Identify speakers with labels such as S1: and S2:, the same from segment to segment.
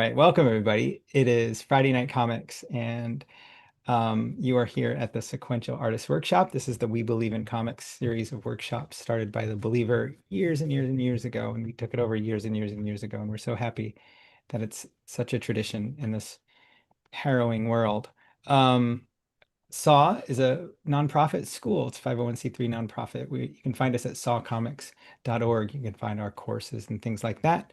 S1: Right, welcome everybody. It is Friday Night Comics, and you are here at the Sequential Artists Workshop. This is the We Believe in Comics series of workshops started by the Believer years and years and years ago, and we took it over years and years and years ago, and we're so happy that it's such a tradition in this harrowing world. Um, SAW is a nonprofit school. It's a 501c3 nonprofit. You can find us at sawcomics.org. You can find our courses and things like that.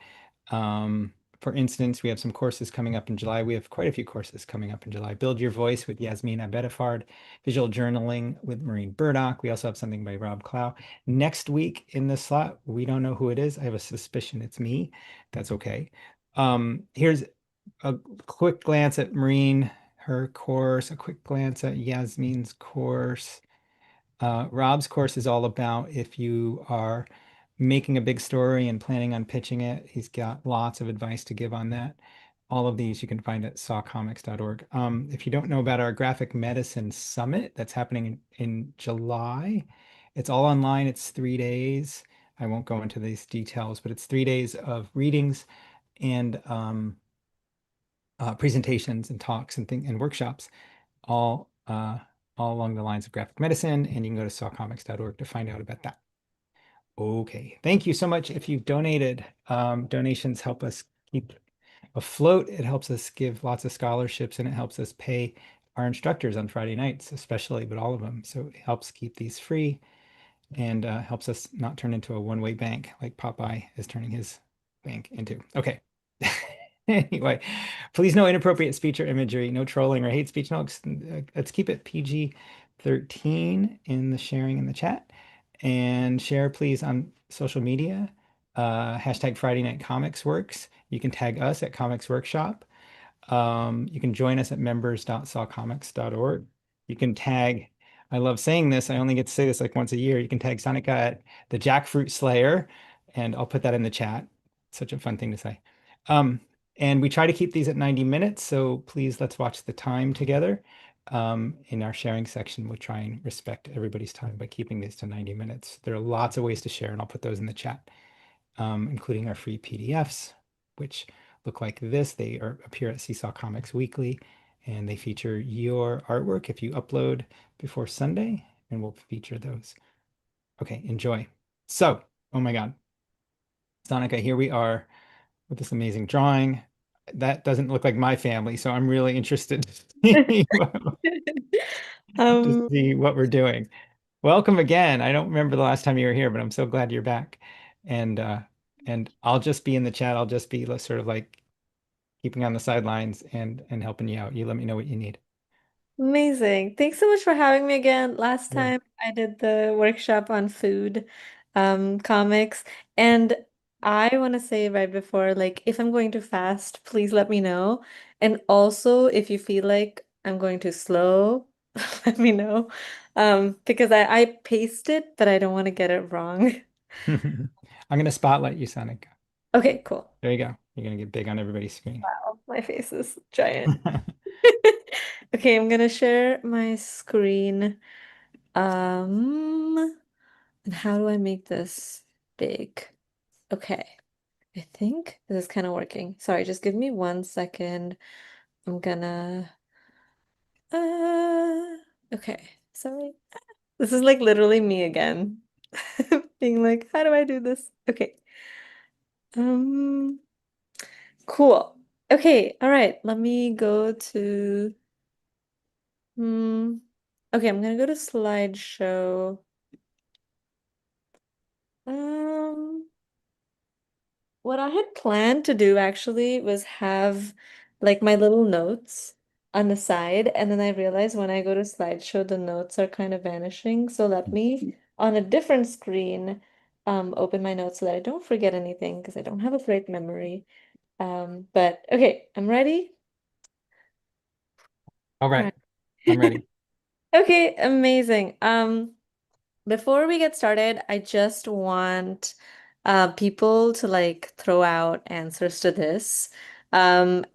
S1: For instance, we have some courses coming up in July. We have quite a few courses coming up in July. Build Your Voice with Yasmin Abedafard, Visual Journaling with Maureen Burdock. We also have something by Rob Clow. Next week in the slot, we don't know who it is. I have a suspicion it's me. That's okay. Here's a quick glance at Maureen, her course, a quick glance at Yasmin's course. Rob's course is all about if you are making a big story and planning on pitching it. He's got lots of advice to give on that. All of these you can find at sawcomics.org. If you don't know about our graphic medicine summit that's happening in July, it's all online. It's 3 days. I won't go into these details, but it's 3 days of readings and presentations and talks and workshops, all uh, all along the lines of graphic medicine. And you can go to sawcomics.org to find out about that. Okay, thank you so much. If you've donated, donations help us keep afloat. It helps us give lots of scholarships, and it helps us pay our instructors on Friday nights, especially, but all of them. So it helps keep these free and helps us not turn into a one-way bank like Popeye is turning his bank into. Okay. Anyway, please no inappropriate speech or imagery, no trolling or hate speech. No, let's keep it PG-13 in the sharing in the chat. And share, please, on social media. Hashtag Friday Night Comics Works. You can tag us at Comics Workshop. You can join us at members.sawcomics.org. You can tag, I love saying this, I only get to say this like once a year. You can tag Sanika at the Jackfruit Slayer, and I'll put that in the chat. Such a fun thing to say. Um, and we try to keep these at 90 minutes, so please let's watch the time together. In our sharing section, we'll try and respect everybody's time by keeping these to 90 minutes. There are lots of ways to share, and I'll put those in the chat, including our free PDFs, which look like this. They appear at Seesaw Comics Weekly, and they feature your artwork if you upload before Sunday, and we'll feature those. Okay, enjoy. So, oh my God, Sonica, here we are with this amazing drawing. That doesn't look like my family, so I'm really interested to
S2: Um,
S1: see what we're doing. Welcome again. I don't remember the last time you were here, but I'm so glad you're back. And I'll just be in the chat. I'll just be sort of like keeping on the sidelines and helping you out. You let me know what you need.
S2: Amazing. Thanks so much for having me again. Last
S1: Yeah.
S2: time I did the workshop on food, comics, and I want to say right before, like, if I'm going to fast, please let me know. And also, if you feel like I'm going too slow, let me know. Because I paced it, but I don't want to get it wrong.
S1: I'm gonna spotlight you, Sonic.
S2: Okay, cool.
S1: There you go. You're gonna get big on everybody's screen.
S2: Wow, my face is giant. Okay, I'm gonna share my screen. And how do I make this big? Okay, I think this is kind of working. Sorry, just give me 1 second. I'm gonna, okay, sorry. This is like literally me again. Being like, how do I do this? Okay. Um, cool. Okay, all right. Let me go to, hmm. Okay, I'm gonna go to slideshow. Um, What I had planned to do actually was have like my little notes on the side, and then I realized when I go to slideshow, the notes are kind of vanishing. So let me on a different screen open my notes so that I don't forget anything because I don't have a great memory. But okay, I'm ready.
S1: All
S2: All
S1: right,
S2: right.
S1: I'm ready.
S2: Okay, amazing. Before we get started, I just want people to like throw out answers to this. And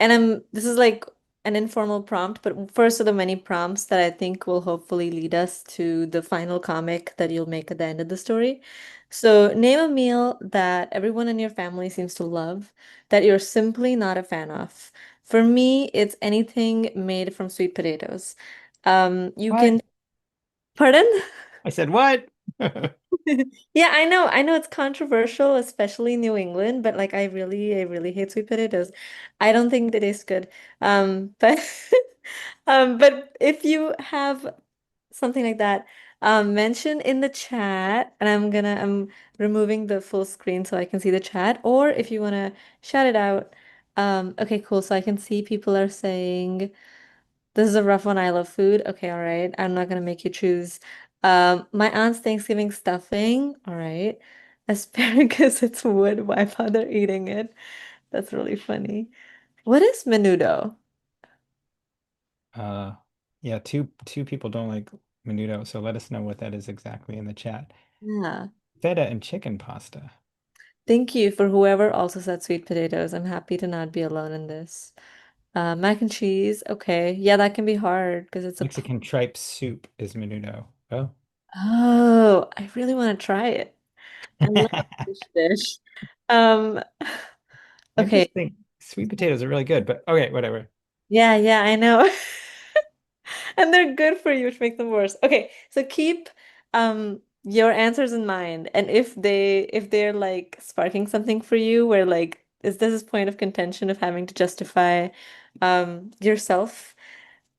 S2: this is like an informal prompt, but first of the many prompts that I think will hopefully lead us to the final comic that you'll make at the end of the story. So, name a meal that everyone in your family seems to love that you're simply not a fan of. For me, it's anything made from sweet potatoes. You
S1: What?
S2: can, pardon?
S1: I said what?
S2: Yeah, I know it's controversial, especially in New England, but like I really hate sweet potatoes. I don't think they taste good. But but if you have something like that, mention in the chat, and I'm removing the full screen so I can see the chat, or if you wanna shout it out. Okay, cool. So I can see people are saying. This is a rough one. I love food. Okay, all right. I'm not gonna make you choose. My aunt's Thanksgiving stuffing. All right. Asparagus, it's wood. Why bother eating it? That's really funny. What is menudo?
S1: Uh, yeah, two people don't like menudo, so let us know what that is exactly in the chat.
S2: Yeah.
S1: Feta and chicken pasta.
S2: Thank you for whoever also said sweet potatoes. I'm happy to not be alone in this. Mac and cheese. Okay. Yeah, that can be hard because it's a
S1: Mexican tripe soup is menudo. Oh.
S2: Oh, I really want to try it. I love fish dish. Um,
S1: I
S2: okay.
S1: just think sweet potatoes are really good, but okay, whatever.
S2: Yeah, yeah, I know. And they're good for you, which make them worse. Okay, so keep your answers in mind. And if they're like sparking something for you where like is this point of contention of having to justify yourself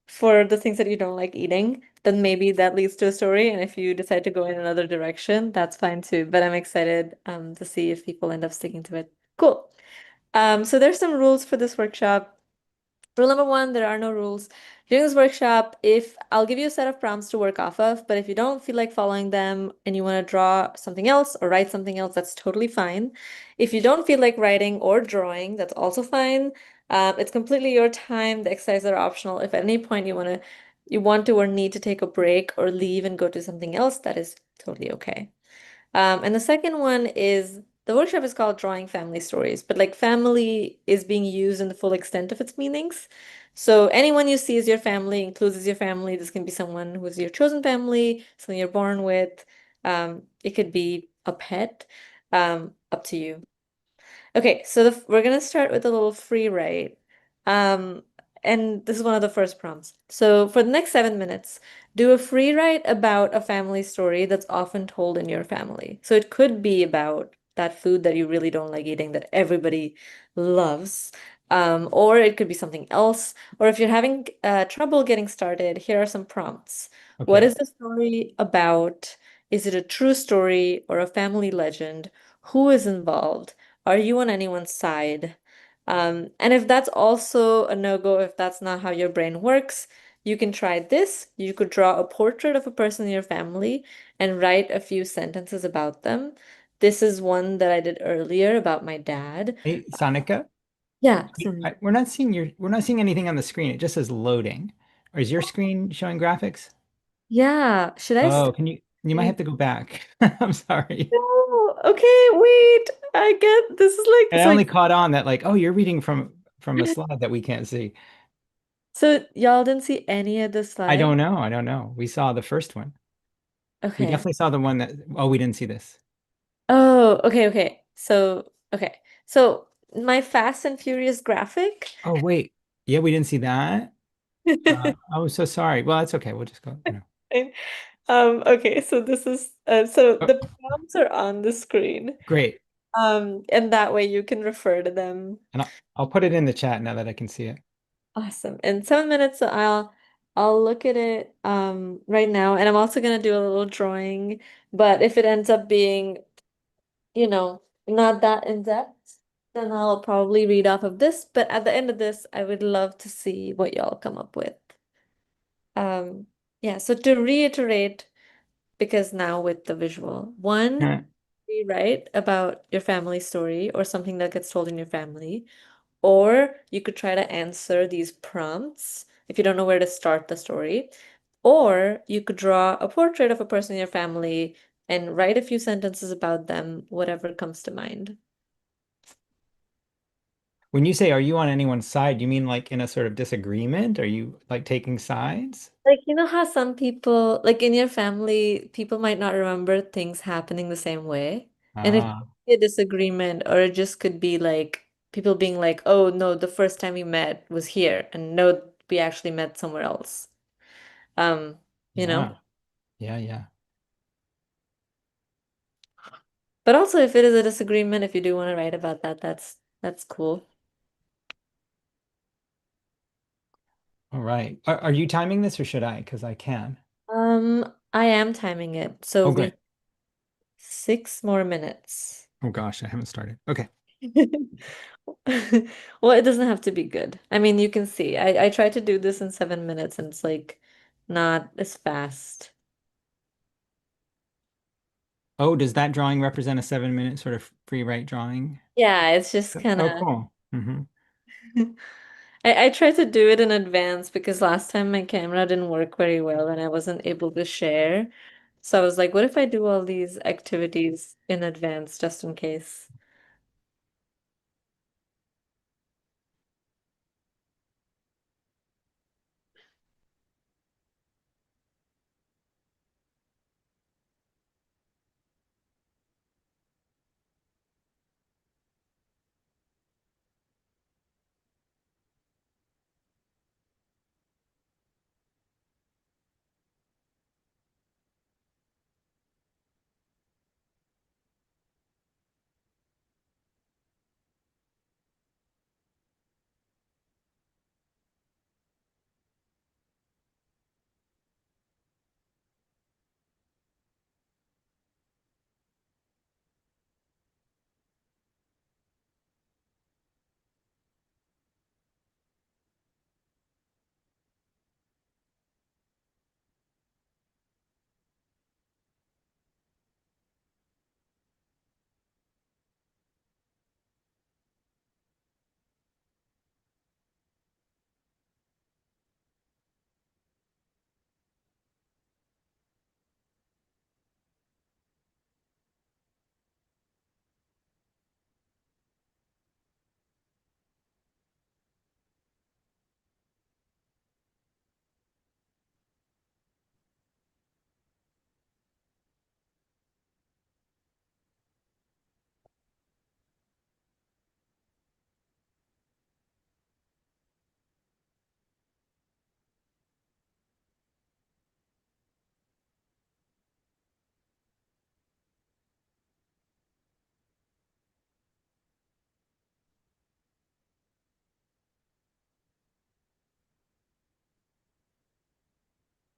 S2: for the things that you don't like eating, then maybe that leads to a story. And if you decide to go in another direction, that's fine too. But I'm excited to see if people end up sticking to it. Cool. So there's some rules for this workshop. Rule number one, there are no rules. During this workshop, if I'll give you a set of prompts to work off of, but if you don't feel like following them and you want to draw something else or write something else, that's totally fine. If you don't feel like writing or drawing, that's also fine. It's completely your time. The exercises are optional. If at any point you want to or need to take a break or leave and go to something else, that is totally okay. And the second one is the workshop is called Drawing Family Stories, but like family is being used in the full extent of its meanings. So anyone you see as your family includes as your family. This can be someone who is your chosen family, someone you're born with. It could be a pet. Up to you. Okay, so we're gonna start with a little free write. Um, and this is one of the first prompts. So for the next 7 minutes, do a free write about a family story that's often told in your family. So it could be about that food that you really don't like eating that everybody loves. Or it could be something else. Or if you're having trouble getting started, here are some prompts. What
S1: Okay.
S2: is the story about? Is it a true story or a family legend? Who is involved? Are you on anyone's side? And if that's also a no-go, if that's not how your brain works, you can try this. You could draw a portrait of a person in your family and write a few sentences about them. This is one that I did earlier about my dad.
S1: Hey, Sanika,
S2: Yeah, so
S1: we're not seeing anything on the screen. It just says loading. Or is your screen showing graphics?
S2: yeah. Should I
S1: Oh,
S2: stop?
S1: you might have to go back. I'm sorry.
S2: No. Okay, wait. I get this is like
S1: And I
S2: so
S1: only caught on that like, oh, you're reading from a slide that we can't see.
S2: so y'all didn't see any of the
S1: I
S2: slide?
S1: don't know. I don't know. We saw the first one. We
S2: Okay.
S1: definitely saw the one that, oh, we didn't see this.
S2: Oh, okay, okay. So, okay. So, my Fast and Furious graphic.
S1: Oh, wait. Yeah, we didn't see that. Oh, so sorry. Well, that's okay. We'll just go.
S2: Okay, so this is so
S1: Oh,
S2: the prompts are on the screen.
S1: great.
S2: And that way you can refer to them.
S1: And I'll put it in the chat now that I can see it.
S2: Awesome. In 7 minutes, so I'll look at it right now, and I'm also gonna do a little drawing, but if it ends up being, not that in depth, then I'll probably read off of this. But at the end of this, I would love to see what y'all come up with. Um, yeah, so to reiterate, because now with the visual, one, rewrite about your family story or something that gets told in your family, or you could try to answer these prompts if you don't know where to start the story, or you could draw a portrait of a person in your family and write a few sentences about them, whatever comes to mind.
S1: When you say are you on anyone's side, you mean like in a sort of disagreement? Are you like taking sides?
S2: Like, you know how some people, like in your family, people might not remember things happening the same way. And it could
S1: Ah,
S2: be a disagreement, or it just could be like people being like, oh, no, the first time we met was here, and no, we actually met somewhere else. Um, you know?
S1: yeah. Yeah, yeah.
S2: But also if it is a disagreement, if you do want to write about that, that's cool.
S1: All right. Are you timing this or should I? Because I can.
S2: I am timing it. So
S1: Oh, great.
S2: we 6 more minutes.
S1: Oh gosh, I haven't started. Okay.
S2: Well, it doesn't have to be good. I mean, you can see. I tried to do this in 7 minutes and it's like not as fast.
S1: Oh, does that drawing represent a 7 minute sort of free write drawing?
S2: Yeah, it's just kind
S1: Oh,
S2: of
S1: cool.
S2: I tried to do it in advance because last time my camera didn't work very well and I wasn't able to share. So I was like, what if I do all these activities in advance just in case?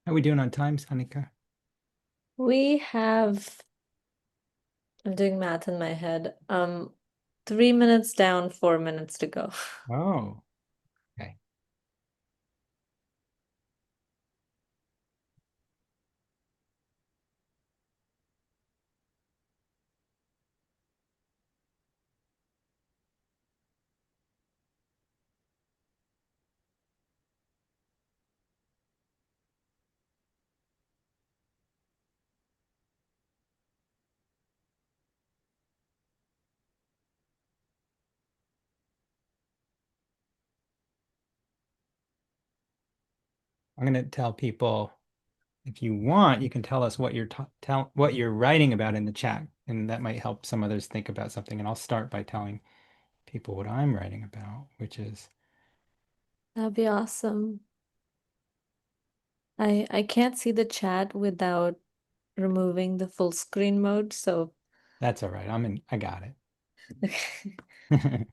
S1: How are we doing on time, Sanika?
S2: We have, I'm doing math in my head. 3 minutes down, 4 minutes to go.
S1: Oh, okay. I'm going to tell people if you want, you can tell us what you're tell what you're writing about in the chat, and that might help some others think about something. And I'll start by telling people what I'm writing about, which is
S2: That'd be awesome. I can't see the chat without removing the full screen mode, so
S1: that's all right. I got it.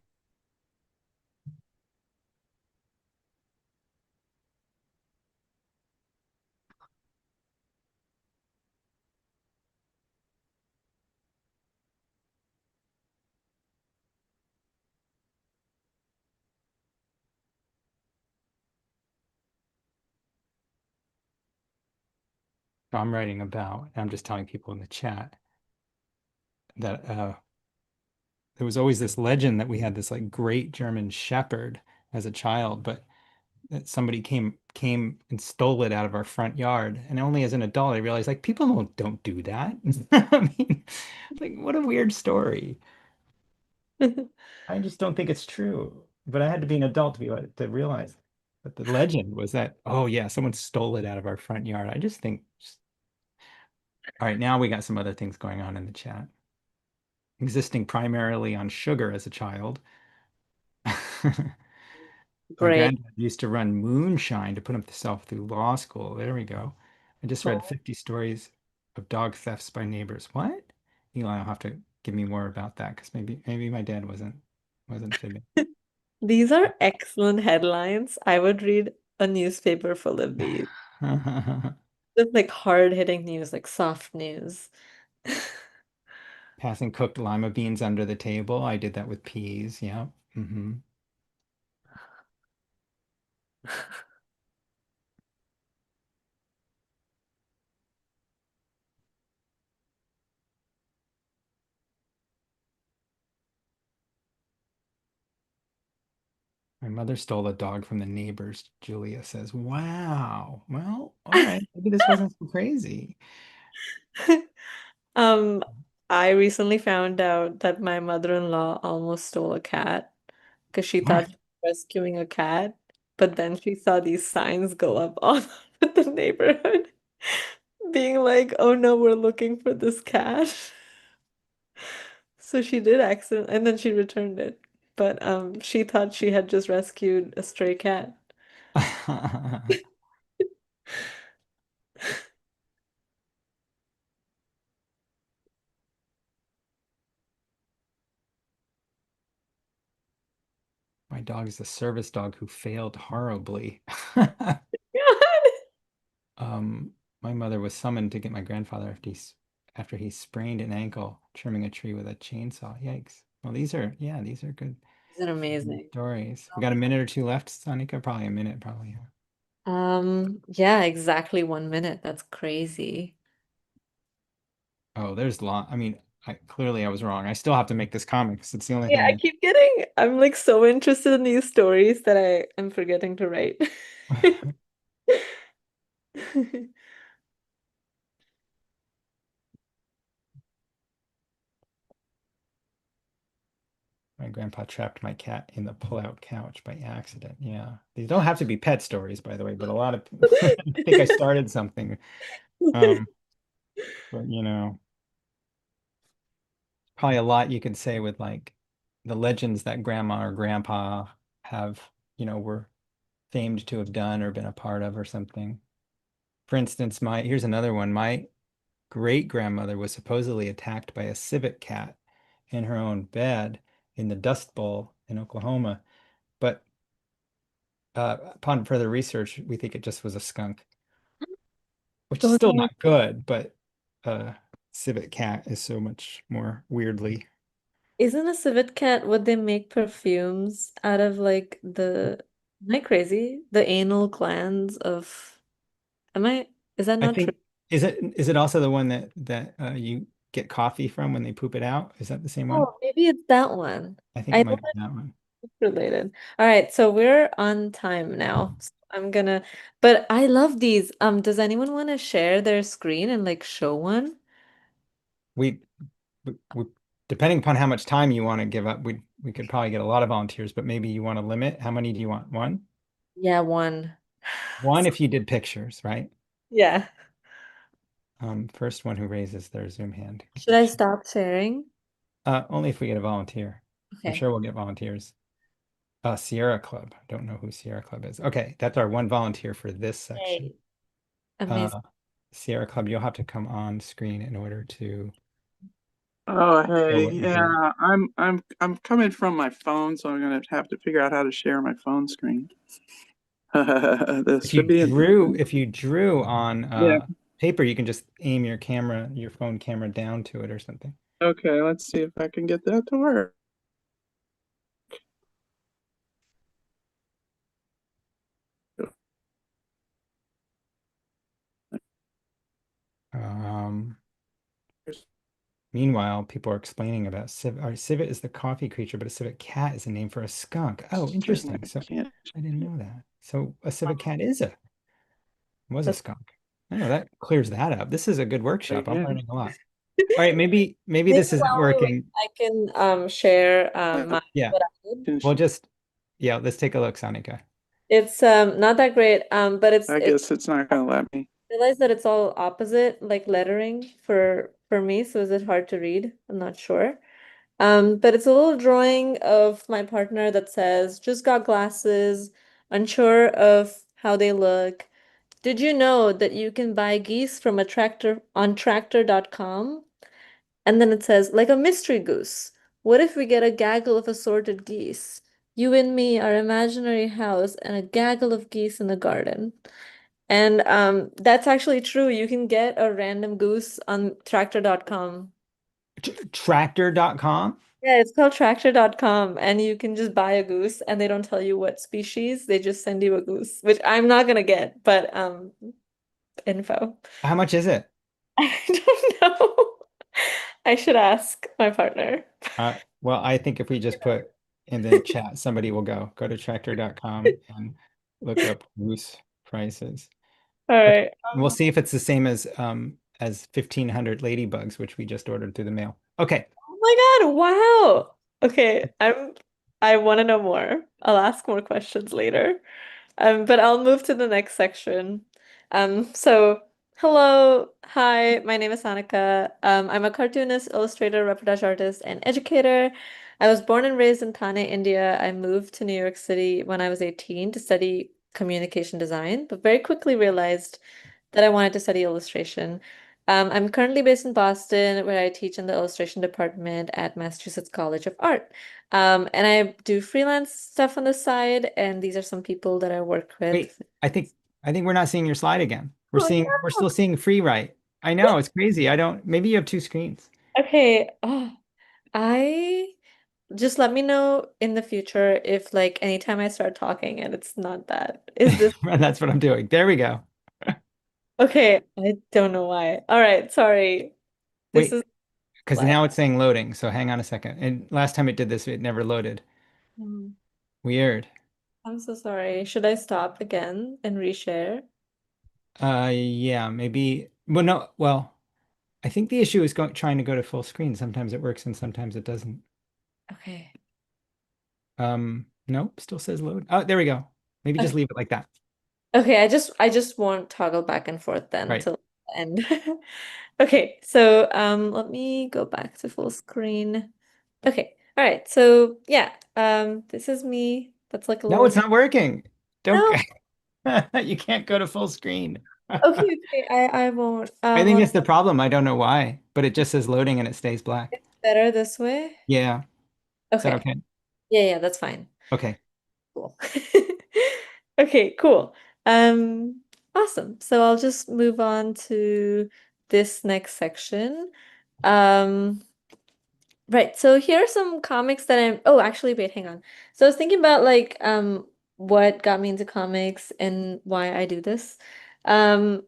S1: So I'm writing about, and I'm just telling people in the chat that there was always this legend that we had this like great German shepherd as a child, but that somebody came and stole it out of our front yard. And only as an adult I realized like people don't do that. I mean, like what a weird story. I just don't think it's true. but I had to be an adult to be to realize that the legend was that, oh yeah, someone stole it out of our front yard. I just think, all right, now we got some other things going on in the chat. Existing primarily on sugar as a child. My
S2: Great.
S1: granddad used to run moonshine to put himself through law school. There we go. I just read
S2: Oh,
S1: 50 stories of dog thefts by neighbors. What? Eli will have to give me more about that because maybe my dad wasn't fibbing.
S2: these are excellent headlines. I would read a newspaper full of these. Just like hard-hitting news, like soft news.
S1: Passing cooked lima beans under the table. I did that with peas. Yeah. My mother stole a dog from the neighbors, Julia says. Wow. Well, all right. Maybe this wasn't so crazy.
S2: Um, I recently found out that my mother-in-law almost stole a cat because she thought
S1: What?
S2: she was rescuing a cat, but then she saw these signs go up all over the neighborhood, being like, "Oh no, we're looking for this cat." So she did accident, and then she returned it. But she thought she had just rescued a stray cat.
S1: My dog is a service dog who failed horribly. Um, my mother was summoned to get my grandfather after he sprained an ankle trimming a tree with a chainsaw. Yikes. Well, yeah, these are good
S2: Is it amazing?
S1: stories. We got a minute or two left, Sanika? Probably a minute, probably. Yeah.
S2: Yeah, exactly 1 minute. That's crazy.
S1: Oh, there's a lot. I mean, clearly I was wrong. I still have to make this comic 'cause it's the only
S2: Yeah,
S1: thing
S2: I keep getting, I'm like so interested in these stories that I am forgetting to write.
S1: I My grandpa trapped my cat in the pull-out couch by accident. Yeah. These don't have to be pet stories, by the way, but a lot of I think I started something. Um, but probably a lot you could say with like the legends that grandma or grandpa have, were famed to have done or been a part of or something. For instance, my here's another one. My great grandmother was supposedly attacked by a civet cat in her own bed in the Dust Bowl in Oklahoma. But upon further research, we think it just was a skunk, which is
S2: Oh
S1: still
S2: no.
S1: not good, but civet cat is so much more weirdly.
S2: Isn't a civet cat what they make perfumes out of like am I crazy? The anal glands of, is that
S1: I
S2: not true?
S1: think is it also the one that you get coffee from when they poop it out? Is that the same one?
S2: Oh, maybe it's that one.
S1: I think it
S2: I know
S1: might be that one.
S2: it's related. All right, so we're on time now. So I'm gonna, but I love these. Does anyone want to share their screen and like show one?
S1: We, we depending upon how much time you want to give up, we could probably get a lot of volunteers, but maybe you want to limit. How many do you want? One?
S2: Yeah, one.
S1: One if you did pictures, right?
S2: Yeah.
S1: First one who raises their Zoom hand.
S2: Should I stop sharing?
S1: Only if we get a volunteer. I'm
S2: Okay.
S1: sure we'll get volunteers. Sierra Club. I don't know who Sierra Club is. Okay, that's our one volunteer for this section.
S2: Yay. Amazing.
S1: Uh, Sierra Club, you'll have to come on screen in order to
S3: Oh,
S1: show
S3: hey,
S1: what you're doing.
S3: yeah, I'm coming from my phone, so I'm gonna have to figure out how to share my phone screen. This
S1: If you
S3: should be
S1: drew,
S3: interesting.
S1: if you drew on
S3: Yeah,
S1: paper, you can just aim your phone camera down to it or something.
S3: okay, let's see if I can get that to work.
S1: Um, Meanwhile, people are explaining about civet. Our civet is the coffee creature, but a civet cat is a name for a skunk. Oh,
S3: Certainly
S1: interesting. So
S3: can't.
S1: I didn't know that. So a civet cat was a
S2: That's
S1: skunk. Oh, that clears that up. This is a good workshop. I'm
S3: Yeah,
S1: learning a lot. All right, maybe
S2: maybe
S1: this isn't
S2: while we wait,
S1: working.
S2: I can share
S3: I
S2: my
S1: Yeah,
S2: what I did.
S3: can
S1: we'll just Yeah, let's take a look, Sanika.
S2: It's not that great, but
S3: I guess it's not gonna let me.
S2: realize that it's all opposite, like lettering for me, so is it hard to read? I'm not sure. But it's a little drawing of my partner that says, just got glasses, unsure of how they look. Did you know that you can buy geese from a tractor on tractor.com? And then it says, like a mystery goose. What if we get a gaggle of assorted geese? You and me, our imaginary house, and a gaggle of geese in the garden. And that's actually true. You can get a random goose on tractor.com.
S1: Tractor.com?
S2: Yeah, it's called tractor.com, and you can just buy a goose and they don't tell you what species. They just send you a goose, which I'm not gonna get, but info.
S1: How much is it?
S2: I don't know. I should ask my partner.
S1: Well, I think if we just put in the chat, somebody will go to tractor.com and look up goose prices.
S2: All
S1: Okay.
S2: right.
S1: We'll see if it's the same as 1,500 ladybugs, which we just ordered through the mail. Okay.
S2: Oh my God, wow. Okay, I want to know more. I'll ask more questions later. But I'll move to the next section. So hello, hi, my name is Sanika. I'm a cartoonist, illustrator, reportage artist, and educator. I was born and raised in Thane, India. I moved to New York City when I was 18 to study communication design, but very quickly realized that I wanted to study illustration. I'm currently based in Boston, where I teach in the illustration department at Massachusetts College of Art. And I do freelance stuff on the side, and these are some people that I work
S1: Wait,
S2: with.
S1: I think we're not seeing your slide again.
S2: Oh,
S1: We're still seeing free write. I know, it's crazy. I don't maybe you have two screens.
S2: yeah. Okay. Oh, I just let me know in the future if like anytime I start talking and it's not that. Is this
S1: That's what I'm doing. There we go.
S2: okay? I don't know why. All right, sorry. This
S1: Wait,
S2: is
S1: because
S2: live.
S1: now it's saying loading. So hang on a second. And last time it did this, it never loaded.
S2: Hmm.
S1: Weird.
S2: I'm so sorry. Should I stop again and reshare?
S1: Yeah, maybe. Well, no. Well, I think the issue is trying to go to full screen. Sometimes it works and sometimes it doesn't.
S2: Okay.
S1: Nope, still says load. Oh, there we go. Maybe just
S2: Okay.
S1: leave it like that.
S2: Okay, I just won't toggle back and forth then
S1: Right.
S2: till the end. Okay, so let me go back to full screen. Okay, all right. So yeah, this is me. That's like a
S1: No, it's
S2: little
S1: not working. Don't.
S2: no.
S1: You can't go to full screen.
S2: Okay, okay. I won't.
S1: I think
S2: Hold
S1: it's
S2: on.
S1: the problem. I don't know why, but it just says loading and it stays black.
S2: Better this way.
S1: Yeah. Is that
S2: Okay.
S1: okay?
S2: Yeah, yeah, that's fine.
S1: Okay.
S2: Cool. Okay, cool. Awesome. So I'll just move on to this next section. Um, right. So here are some comics that oh, actually, wait, hang on. So I was thinking about like what got me into comics and why I do this. Um,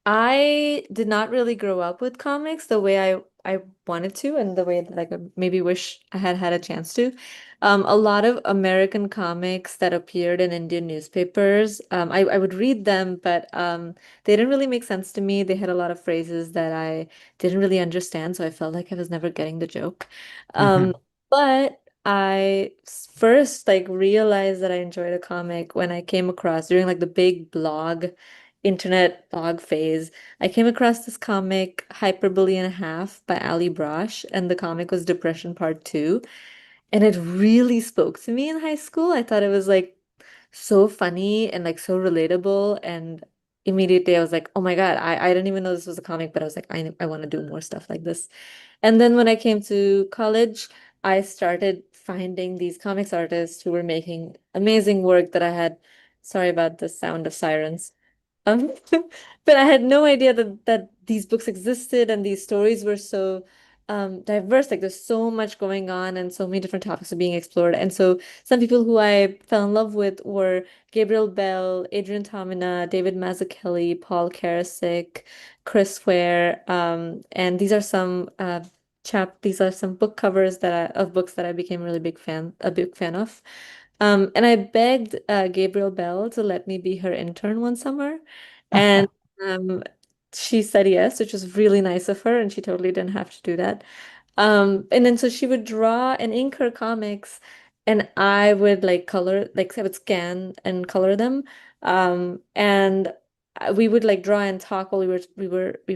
S2: I did not really grow up with comics the way I wanted to and the way that I could maybe wish I had had a chance to. A lot of American comics that appeared in Indian newspapers, I would read them, but they didn't really make sense to me. They had a lot of phrases that I didn't really understand, so I felt like I was never getting the joke. Um,
S1: Hmm.
S2: but first like realized that I enjoyed a comic when I came across during like the big internet blog phase. I came across this comic, Hyperbole and a Half by Ali Brosh, and the comic was Depression Part 2. And it really spoke to me in high school. I thought it was like so funny and like so relatable. And immediately I was like, oh my God, I didn't even know this was a comic, but I was like, I want to do more stuff like this. And then when I came to college, I started finding these comics artists who were making amazing work that I had. Sorry about the sound of sirens. Um, but I had no idea that these books existed and these stories were so diverse. Like there's so much going on and so many different topics are being explored. And so some people who I fell in love with were Gabriel Bell, Adrian Tomina, David Mazzucchelli, Paul Karasik, Chris Ware. And these are some book covers of books that I became a big fan of. And I begged Gabriel Bell to let me be her intern one summer. And um, she said yes, which was really nice of her, and she totally didn't have to do that. And then so she would draw and ink her comics, and I would like color, like I would scan and color them. And we would like draw and talk while we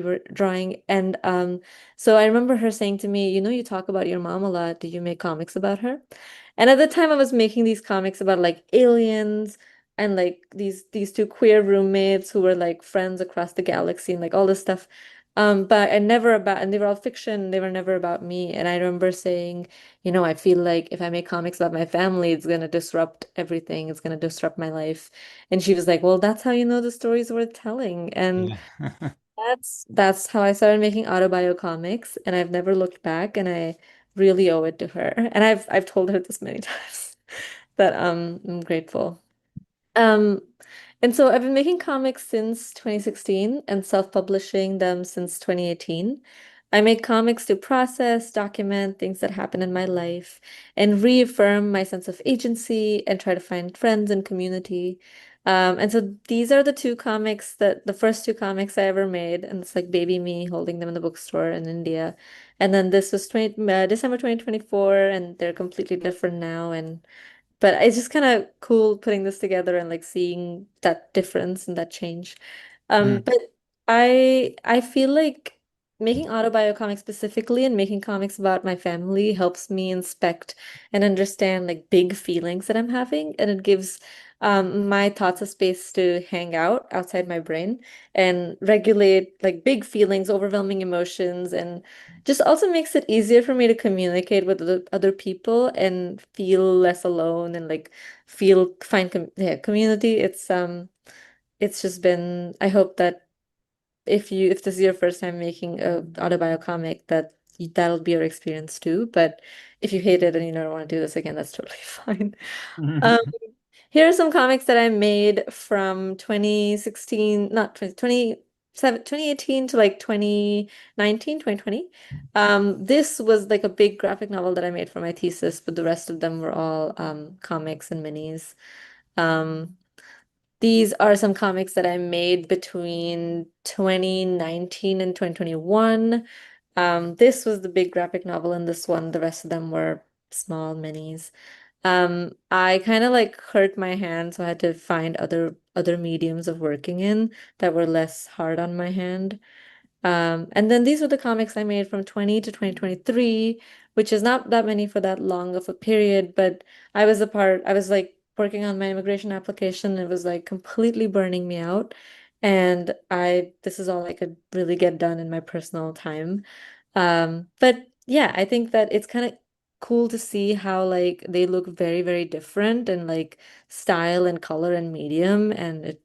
S2: were drawing. And so I remember her saying to me, you talk about your mom a lot. Do you make comics about her? And at the time I was making these comics about like aliens and like these two queer roommates who were like friends across the galaxy and like all this stuff. But I never about, and they were all fiction, they were never about me. And I remember saying, I feel like if I make comics about my family, it's gonna disrupt everything. It's gonna disrupt my life. And she was like, "Well, that's how you know the story's worth telling." And
S1: Yeah.
S2: that's how I started making autobio comics, and I've never looked back, and I really owe it to her. And I've told her this many times that I'm grateful. Um, and so I've been making comics since 2016 and self-publishing them since 2018. I make comics to process, document things that happen in my life, and reaffirm my sense of agency and try to find friends and community. And so these are the first two comics I ever made, and it's like baby me holding them in the bookstore in India. And then this was December 2024, and they're completely different now. And but it's just kind of cool putting this together and like seeing that difference and that change.
S1: Mm,
S2: But I feel like making autobio comics specifically and making comics about my family helps me inspect and understand like big feelings that I'm having, and it gives my thoughts a space to hang out outside my brain and regulate like big feelings, overwhelming emotions, and just also makes it easier for me to communicate with other people and feel less alone and like find community. It's just been, I hope that if this is your first time making a autobio comic, that'll be your experience too. But if you hate it and you don't want to do this again, that's totally fine. Um,
S1: mm.
S2: Here are some comics that I made from 2016, not 2018 to like 2019, 2020. This was like a big graphic novel that I made for my thesis, but the rest of them were all comics and minis. Um, these are some comics that I made between 2019 and 2021. This was the big graphic novel in this one. The rest of them were small minis. I kind of like hurt my hand, so I had to find other mediums of working in that were less hard on my hand. And then these were the comics I made from 20 to 2023, which is not that many for that long of a period, but I was like working on my immigration application. It was like completely burning me out. And this is all I could really get done in my personal time. But yeah, I think that it's kind of cool to see how like they look very, very different and like style and color and medium. And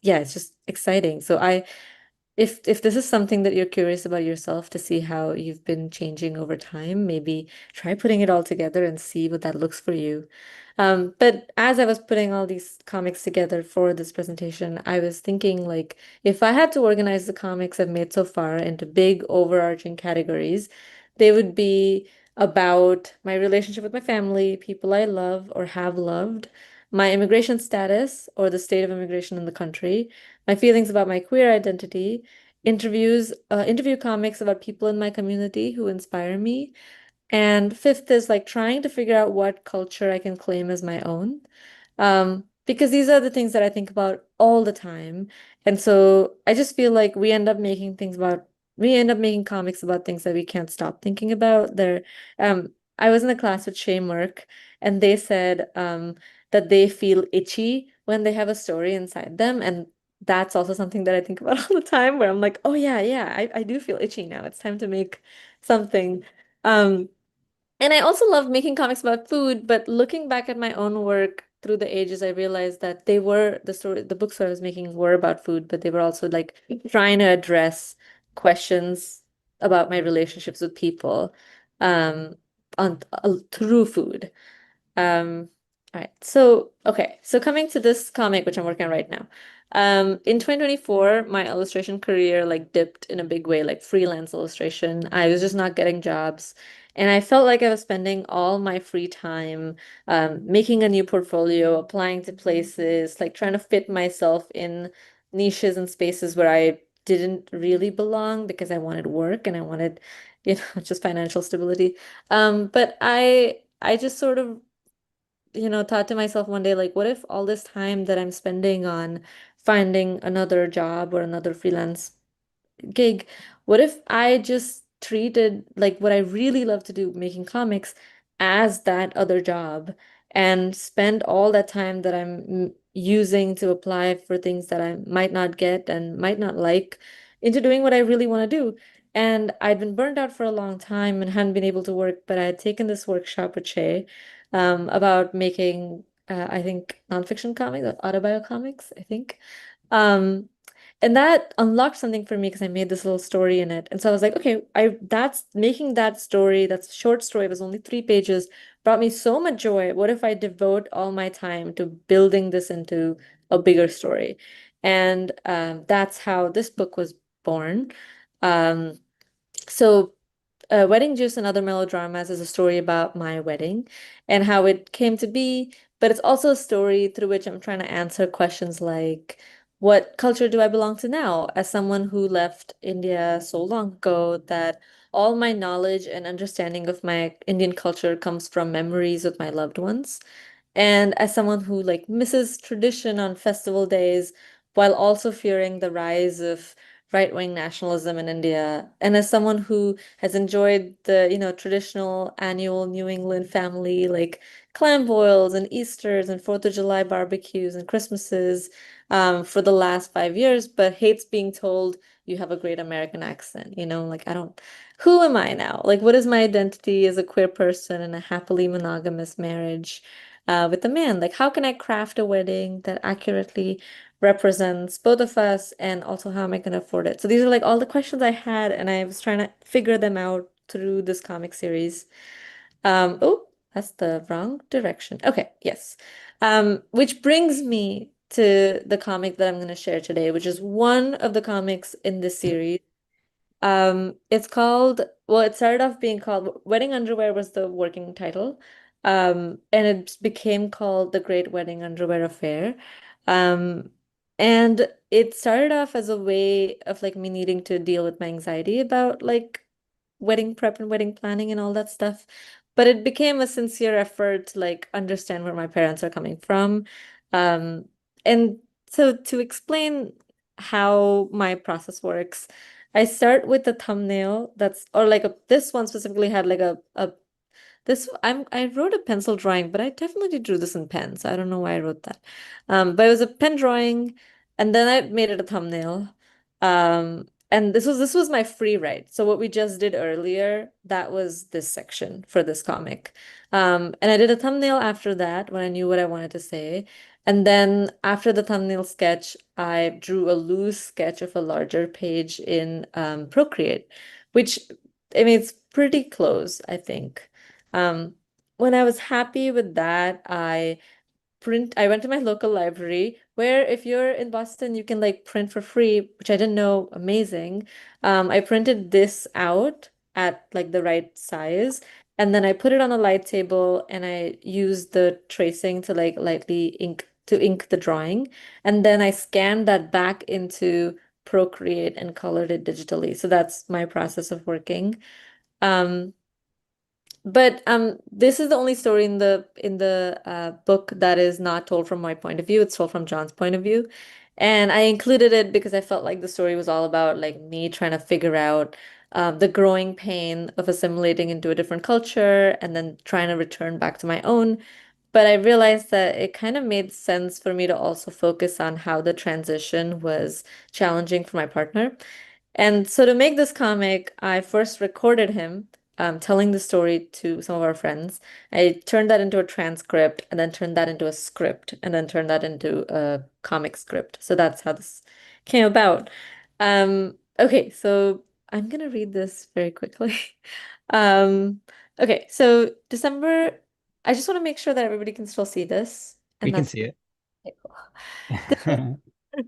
S2: yeah, it's just exciting. So if this is something that you're curious about yourself to see how you've been changing over time, maybe try putting it all together and see what that looks for you. But as I was putting all these comics together for this presentation, I was thinking like if I had to organize the comics I've made so far into big overarching categories, they would be about my relationship with my family, people I love or have loved, my immigration status or the state of immigration in the country, my feelings about my queer identity, interview comics about people in my community who inspire me. And fifth is like trying to figure out what culture I can claim as my own. Because these are the things that I think about all the time. And so I just feel like we end up making comics about things that we can't stop thinking about. I was in a class with Shame Work, and they said that they feel itchy when they have a story inside them. And that's also something that I think about all the time, where I'm like, oh yeah, yeah, I do feel itchy now. It's time to make something. Um, and I also love making comics about food, but looking back at my own work through the ages, I realized that the books I was making were about food, but they were also like trying to address questions about my relationships with people, um, through food. All right. So coming to this comic, which I'm working on right now. In 2024, my illustration career like dipped in a big way, like freelance illustration. I was just not getting jobs. And I felt like I was spending all my free time making a new portfolio, applying to places, like trying to fit myself in niches and spaces where I didn't really belong because I wanted work and I wanted, just financial stability. But I just sort of thought to myself one day, like, what if all this time that I'm spending on finding another job or another freelance gig, what if I just treated like what I really love to do, making comics, as that other job and spend all that time that I'm using to apply for things that I might not get and might not like into doing what I really want to do. And I'd been burned out for a long time and hadn't been able to work, but I had taken this workshop with Shay about making, I think, nonfiction comics, autobio comics, I think. Um, and that unlocked something for me because I made this little story in it. And so I was like, okay, I that's making that story, that's a short story, it was only 3 pages, brought me so much joy. What if I devote all my time to building this into a bigger story? And that's how this book was born. Um, so Wedding Juice and Other Melodramas is a story about my wedding and how it came to be, but it's also a story through which I'm trying to answer questions like, what culture do I belong to now? As someone who left India so long ago, that all my knowledge and understanding of my Indian culture comes from memories with my loved ones. And as someone who like misses tradition on festival days while also fearing the rise of right-wing nationalism in India, and as someone who has enjoyed the, traditional annual New England family like clam boils and Easters and Fourth of July barbecues and Christmases for the last 5 years, but hates being told you have a great American accent. Like I don't, who am I now? Like, what is my identity as a queer person in a happily monogamous marriage? With a man. Like, how can I craft a wedding that accurately represents both of us, and also how am I going to afford it? So these are like all the questions I had, and I was trying to figure them out through this comic series. Oh, that's the wrong direction. Okay, yes. Which brings me to the comic that I'm going to share today, which is one of the comics in this series. It's called, well, it started off being called Wedding Underwear was the working title. And it became called The Great Wedding Underwear Affair. Um, and it started off as a way of like me needing to deal with my anxiety about like wedding prep and wedding planning and all that stuff. But it became a sincere effort to like understand where my parents are coming from. Um, and so to explain how my process works, I start with the thumbnail that's or like this one specifically had like a this I wrote a pencil drawing, but I definitely drew this in pen, so I don't know why I wrote that. But it was a pen drawing, and then I made it a thumbnail. And this was my free write. So what we just did earlier, that was this section for this comic. And I did a thumbnail after that when I knew what I wanted to say. And then after the thumbnail sketch, I drew a loose sketch of a larger page in Procreate, which I mean it's pretty close, I think. Um, when I was happy with that, I went to my local library where if you're in Boston, you can like print for free, which I didn't know, amazing. I printed this out at like the right size, and then I put it on a light table and I used the tracing to like lightly ink the drawing. And then I scanned that back into Procreate and colored it digitally. So that's my process of working. Um, but this is the only story in the book that is not told from my point of view. It's told from John's point of view. And I included it because I felt like the story was all about like me trying to figure out the growing pain of assimilating into a different culture and then trying to return back to my own. But I realized that it kind of made sense for me to also focus on how the transition was challenging for my partner. And so to make this comic, I first recorded him telling the story to some of our friends. I turned that into a transcript and then turned that into a script and then turned that into a comic script. So that's how this came about. Okay, so I'm gonna read this very quickly. Um, okay, so December, I just want to make sure that everybody can still see this.
S1: We
S2: And
S1: can
S2: that's
S1: see
S2: okay, cool.
S1: it.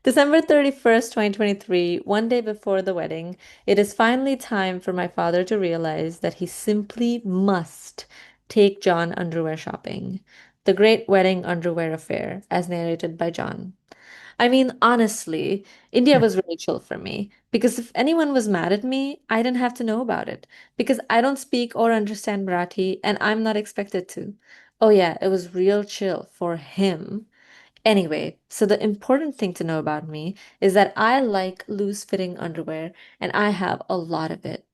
S2: December 31st, 2023, one day before the wedding, it is finally time for my father to realize that he simply must take John underwear shopping. The Great Wedding Underwear Affair, as narrated by John. I mean, honestly, India was really chill for me because if anyone was mad at me, I didn't have to know about it because I don't speak or understand Marathi and I'm not expected to. Oh, yeah, it was real chill for him. Anyway, so the important thing to know about me is that I like loose-fitting underwear, and I have a lot of it.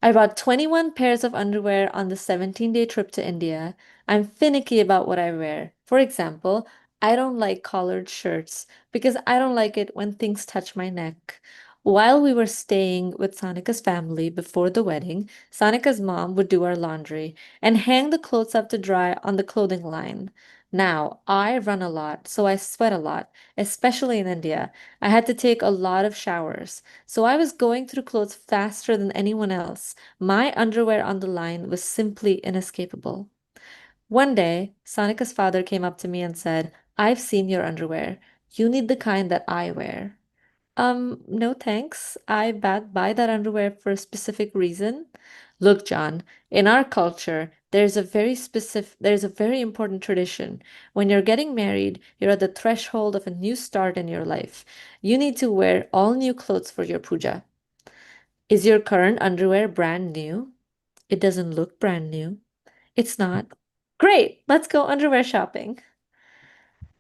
S2: I bought 21 pairs of underwear on the 17-day trip to India. I'm finicky about what I wear. For example, I don't like collared shirts because I don't like it when things touch my neck. While we were staying with Sanika's family before the wedding, Sanika's mom would do our laundry and hang the clothes up to dry on the clothing line. Now, I run a lot, so I sweat a lot, especially in India. I had to take a lot of showers. So I was going through clothes faster than anyone else. My underwear on the line was simply inescapable. One day, Sanika's father came up to me and said, I've seen your underwear. You need the kind that I wear. No thanks. Buy that underwear for a specific reason. Look, John, in our culture, there's a very important tradition. When you're getting married, you're at the threshold of a new start in your life. You need to wear all new clothes for your puja. Is your current underwear brand new? It doesn't look brand new. It's not. Great, let's go underwear shopping.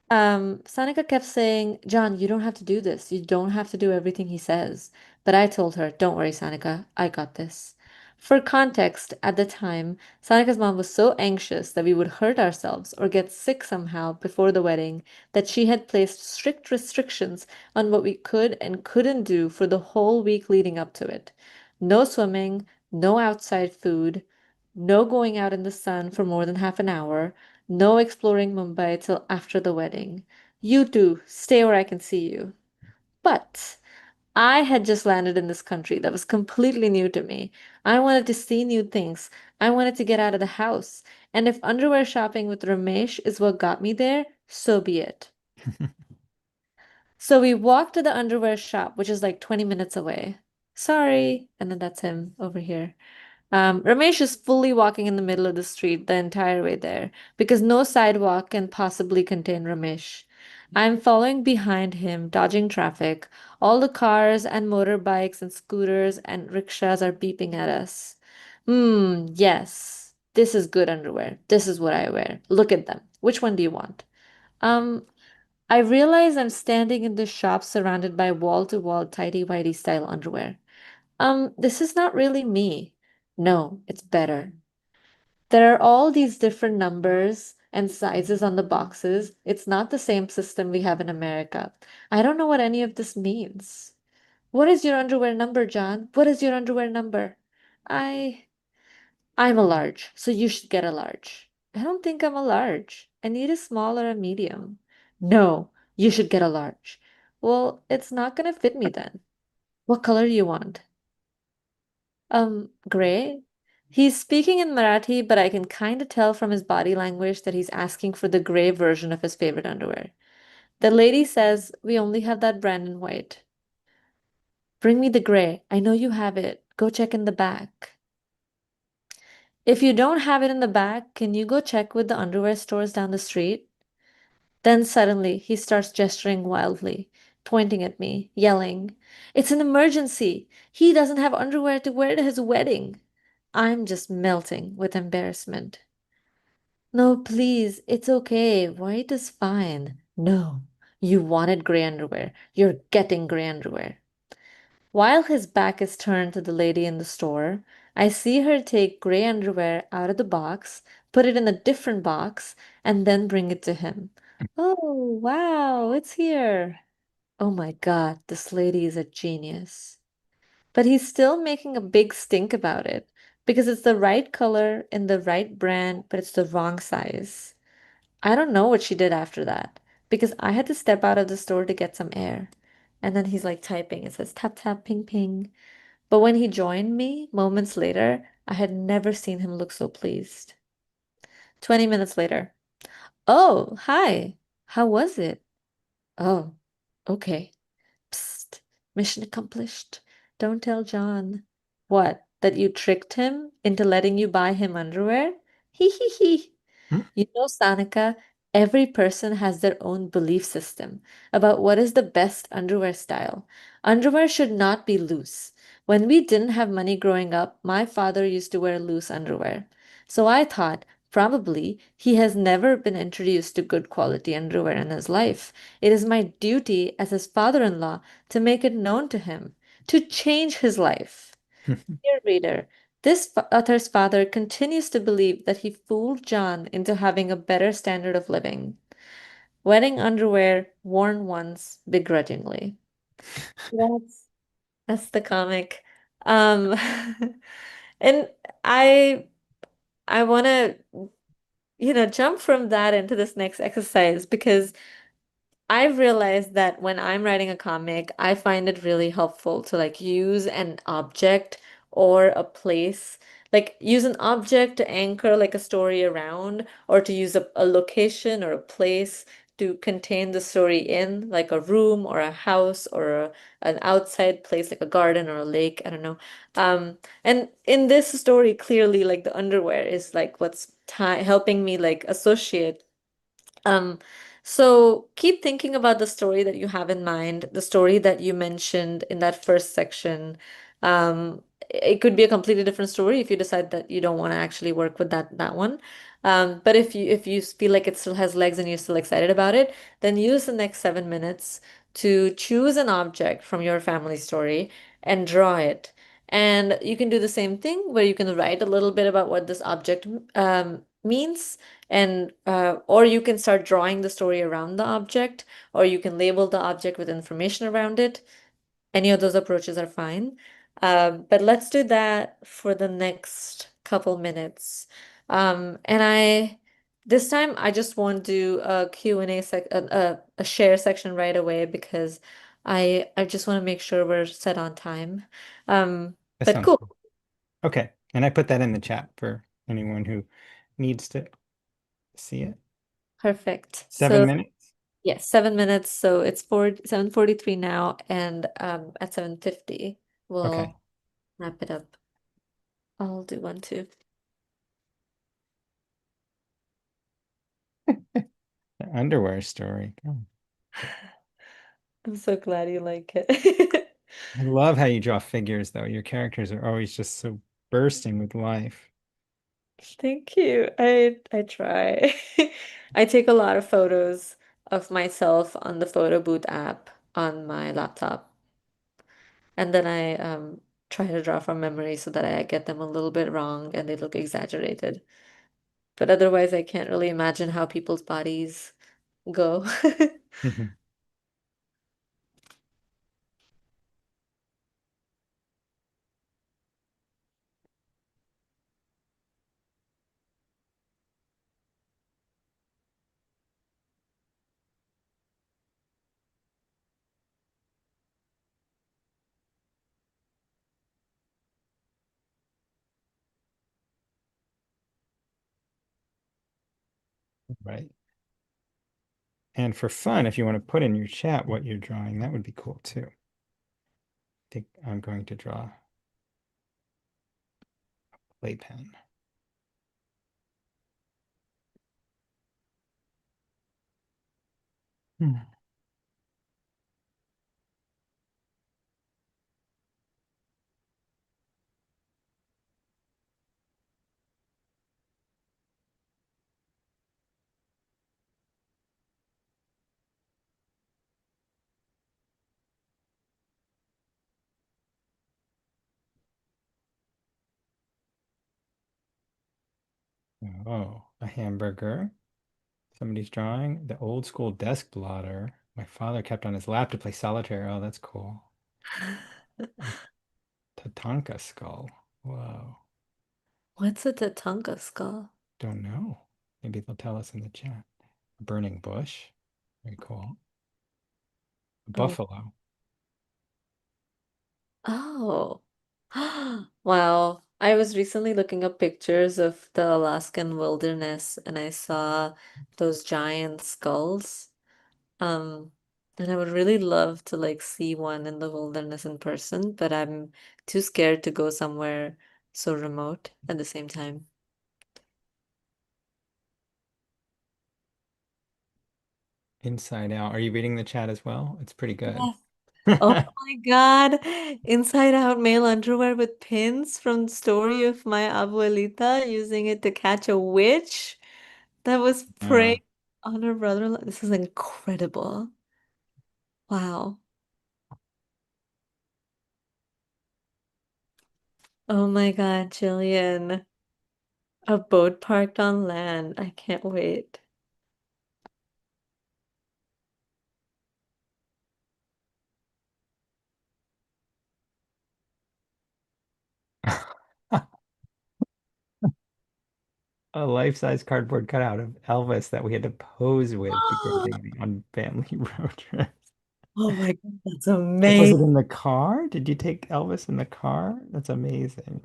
S2: Sanika kept saying, John, you don't have to do this. You don't have to do everything he says. But I told her, don't worry, Sanika, I got this. For context, at the time, Sanika's mom was so anxious that we would hurt ourselves or get sick somehow before the wedding that she had placed strict restrictions on what we could and couldn't do for the whole week leading up to it. No swimming, no outside food, no going out in the sun for more than half an hour, no exploring Mumbai till after the wedding. You two, stay where I can see you. But I had just landed in this country that was completely new to me. I wanted to see new things. I wanted to get out of the house. And if underwear shopping with Ramesh is what got me there, so be it. So we walked to the underwear shop, which is like 20 minutes away. Sorry. And then that's him over here. Ramesh is fully walking in the middle of the street the entire way there because no sidewalk can possibly contain Ramesh. I'm following behind him, dodging traffic. All the cars and motorbikes and scooters and rickshaws are beeping at us. Yes. This is good underwear. This is what I wear. Look at them. Which one do you want? Um, I realize I'm standing in the shop surrounded by wall-to-wall tighty-whitey style underwear. This is not really me. No, it's better. There are all these different numbers and sizes on the boxes. It's not the same system we have in America. I don't know what any of this means. What is your underwear number, John? What is your underwear number? I I'm a large, so you should get a large. I don't think I'm a large. I need a small or a medium. No, you should get a large. Well, it's not gonna fit me then. What color do you want? Gray? He's speaking in Marathi, but I can kind of tell from his body language that he's asking for the gray version of his favorite underwear. The lady says, we only have that brand in white. Bring me the gray. I know you have it. Go check in the back. If you don't have it in the back, can you go check with the underwear stores down the street? Then suddenly he starts gesturing wildly, pointing at me, yelling, It's an emergency! He doesn't have underwear to wear to his wedding! I'm just melting with embarrassment. No, please, it's okay. White is fine. No, you wanted gray underwear. You're getting gray underwear. While his back is turned to the lady in the store, I see her take gray underwear out of the box, put it in a different box, and then bring it to him. Oh, wow, it's here. Oh my God, this lady is a genius. But he's still making a big stink about it because it's the right color in the right brand, but it's the wrong size. I don't know what she did after that because I had to step out of the store to get some air. And then he's like typing. It says tap tap ping ping. But when he joined me moments later, I had never seen him look so pleased. 20 minutes later. Oh, hi. How was it? Oh, okay. Psst. Mission accomplished. Don't tell John. What? That you tricked him into letting you buy him underwear? Hee hee hee.
S1: Hmm?
S2: You know, Sanika, every person has their own belief system about what is the best underwear style. Underwear should not be loose. When we didn't have money growing up, my father used to wear loose underwear. So I thought, Probably he has never been introduced to good quality underwear in his life. It is my duty as his father-in-law to make it known to him, to change his life. Dear reader, this author's father continues to believe that he fooled John into having a better standard of living. Wedding underwear worn once begrudgingly. That's that's the comic. Um, and I I want to, jump from that into this next exercise because I've realized that when I'm writing a comic, I find it really helpful to like use an object or a place, like use an object to anchor like a story around, or to use a location or a place to contain the story in, like a room or a house or an outside place like a garden or a lake. I don't know. And in this story, clearly, like the underwear is like what's helping me like associate um, so keep thinking about the story that you have in mind, the story that you mentioned in that first section. It could be a completely different story if you decide that you don't want to actually work with that one. But if you feel like it still has legs and you're still excited about it, then use the next 7 minutes to choose an object from your family story and draw it. And you can do the same thing where you can write a little bit about what this object means, and or you can start drawing the story around the object, or you can label the object with information around it. Any of those approaches are fine. But let's do that for the next couple minutes. And this time I just want to do a Q&A a share section right away because I just want to make sure we're set on time.
S1: That
S2: But
S1: sounds
S2: cool.
S1: good. Okay. And I put that in the chat for anyone who needs to see it.
S2: Perfect.
S1: Seven
S2: So
S1: minutes.
S2: yes, 7 minutes. So it's 7:43 now, and at 7:50
S1: Okay.
S2: we'll wrap it up. I'll do one too.
S1: The underwear story. Oh.
S2: I'm so glad you like it.
S1: I love how you draw figures, though. Your characters are always just so bursting with life.
S2: Thank you. I try. I take a lot of photos of myself on the photo booth app on my laptop, and then I try to draw from memory so that I get them a little bit wrong and they look exaggerated. But otherwise, I can't really imagine how people's bodies go.
S1: Right. And for fun, if you want to put in your chat what you're drawing, that would be cool too. I think I'm going to draw playpen. Hmm. Oh, a hamburger. Somebody's drawing the old school desk blotter. My father kept on his lap to play solitaire. Oh, that's cool. A Tatanka skull. Whoa.
S2: What's a Tatanka skull?
S1: Don't know. Maybe they'll tell us in the chat. A burning bush. Very cool. A
S2: Oh,
S1: buffalo.
S2: oh. Wow. I was recently looking up pictures of the Alaskan wilderness and I saw those giant skulls. Um, and I would really love to like see one in the wilderness in person, but I'm too scared to go somewhere so remote at the same time.
S1: Inside Out. Are you reading the chat as well? It's pretty good.
S2: Yes. Oh my God. Inside out male underwear with pins from the story of my abuelita using it to catch a witch that was
S1: Yeah.
S2: preying on her brother-in-law. This is incredible. Wow. Oh my God, Jillian. A boat parked on land. I can't wait.
S1: A life-size cardboard cutout of Elvis that we had to pose with before taking on family road trips.
S2: Oh my God, that's
S1: Like, was
S2: amazing.
S1: it in the car? Did you take Elvis in the car? That's amazing.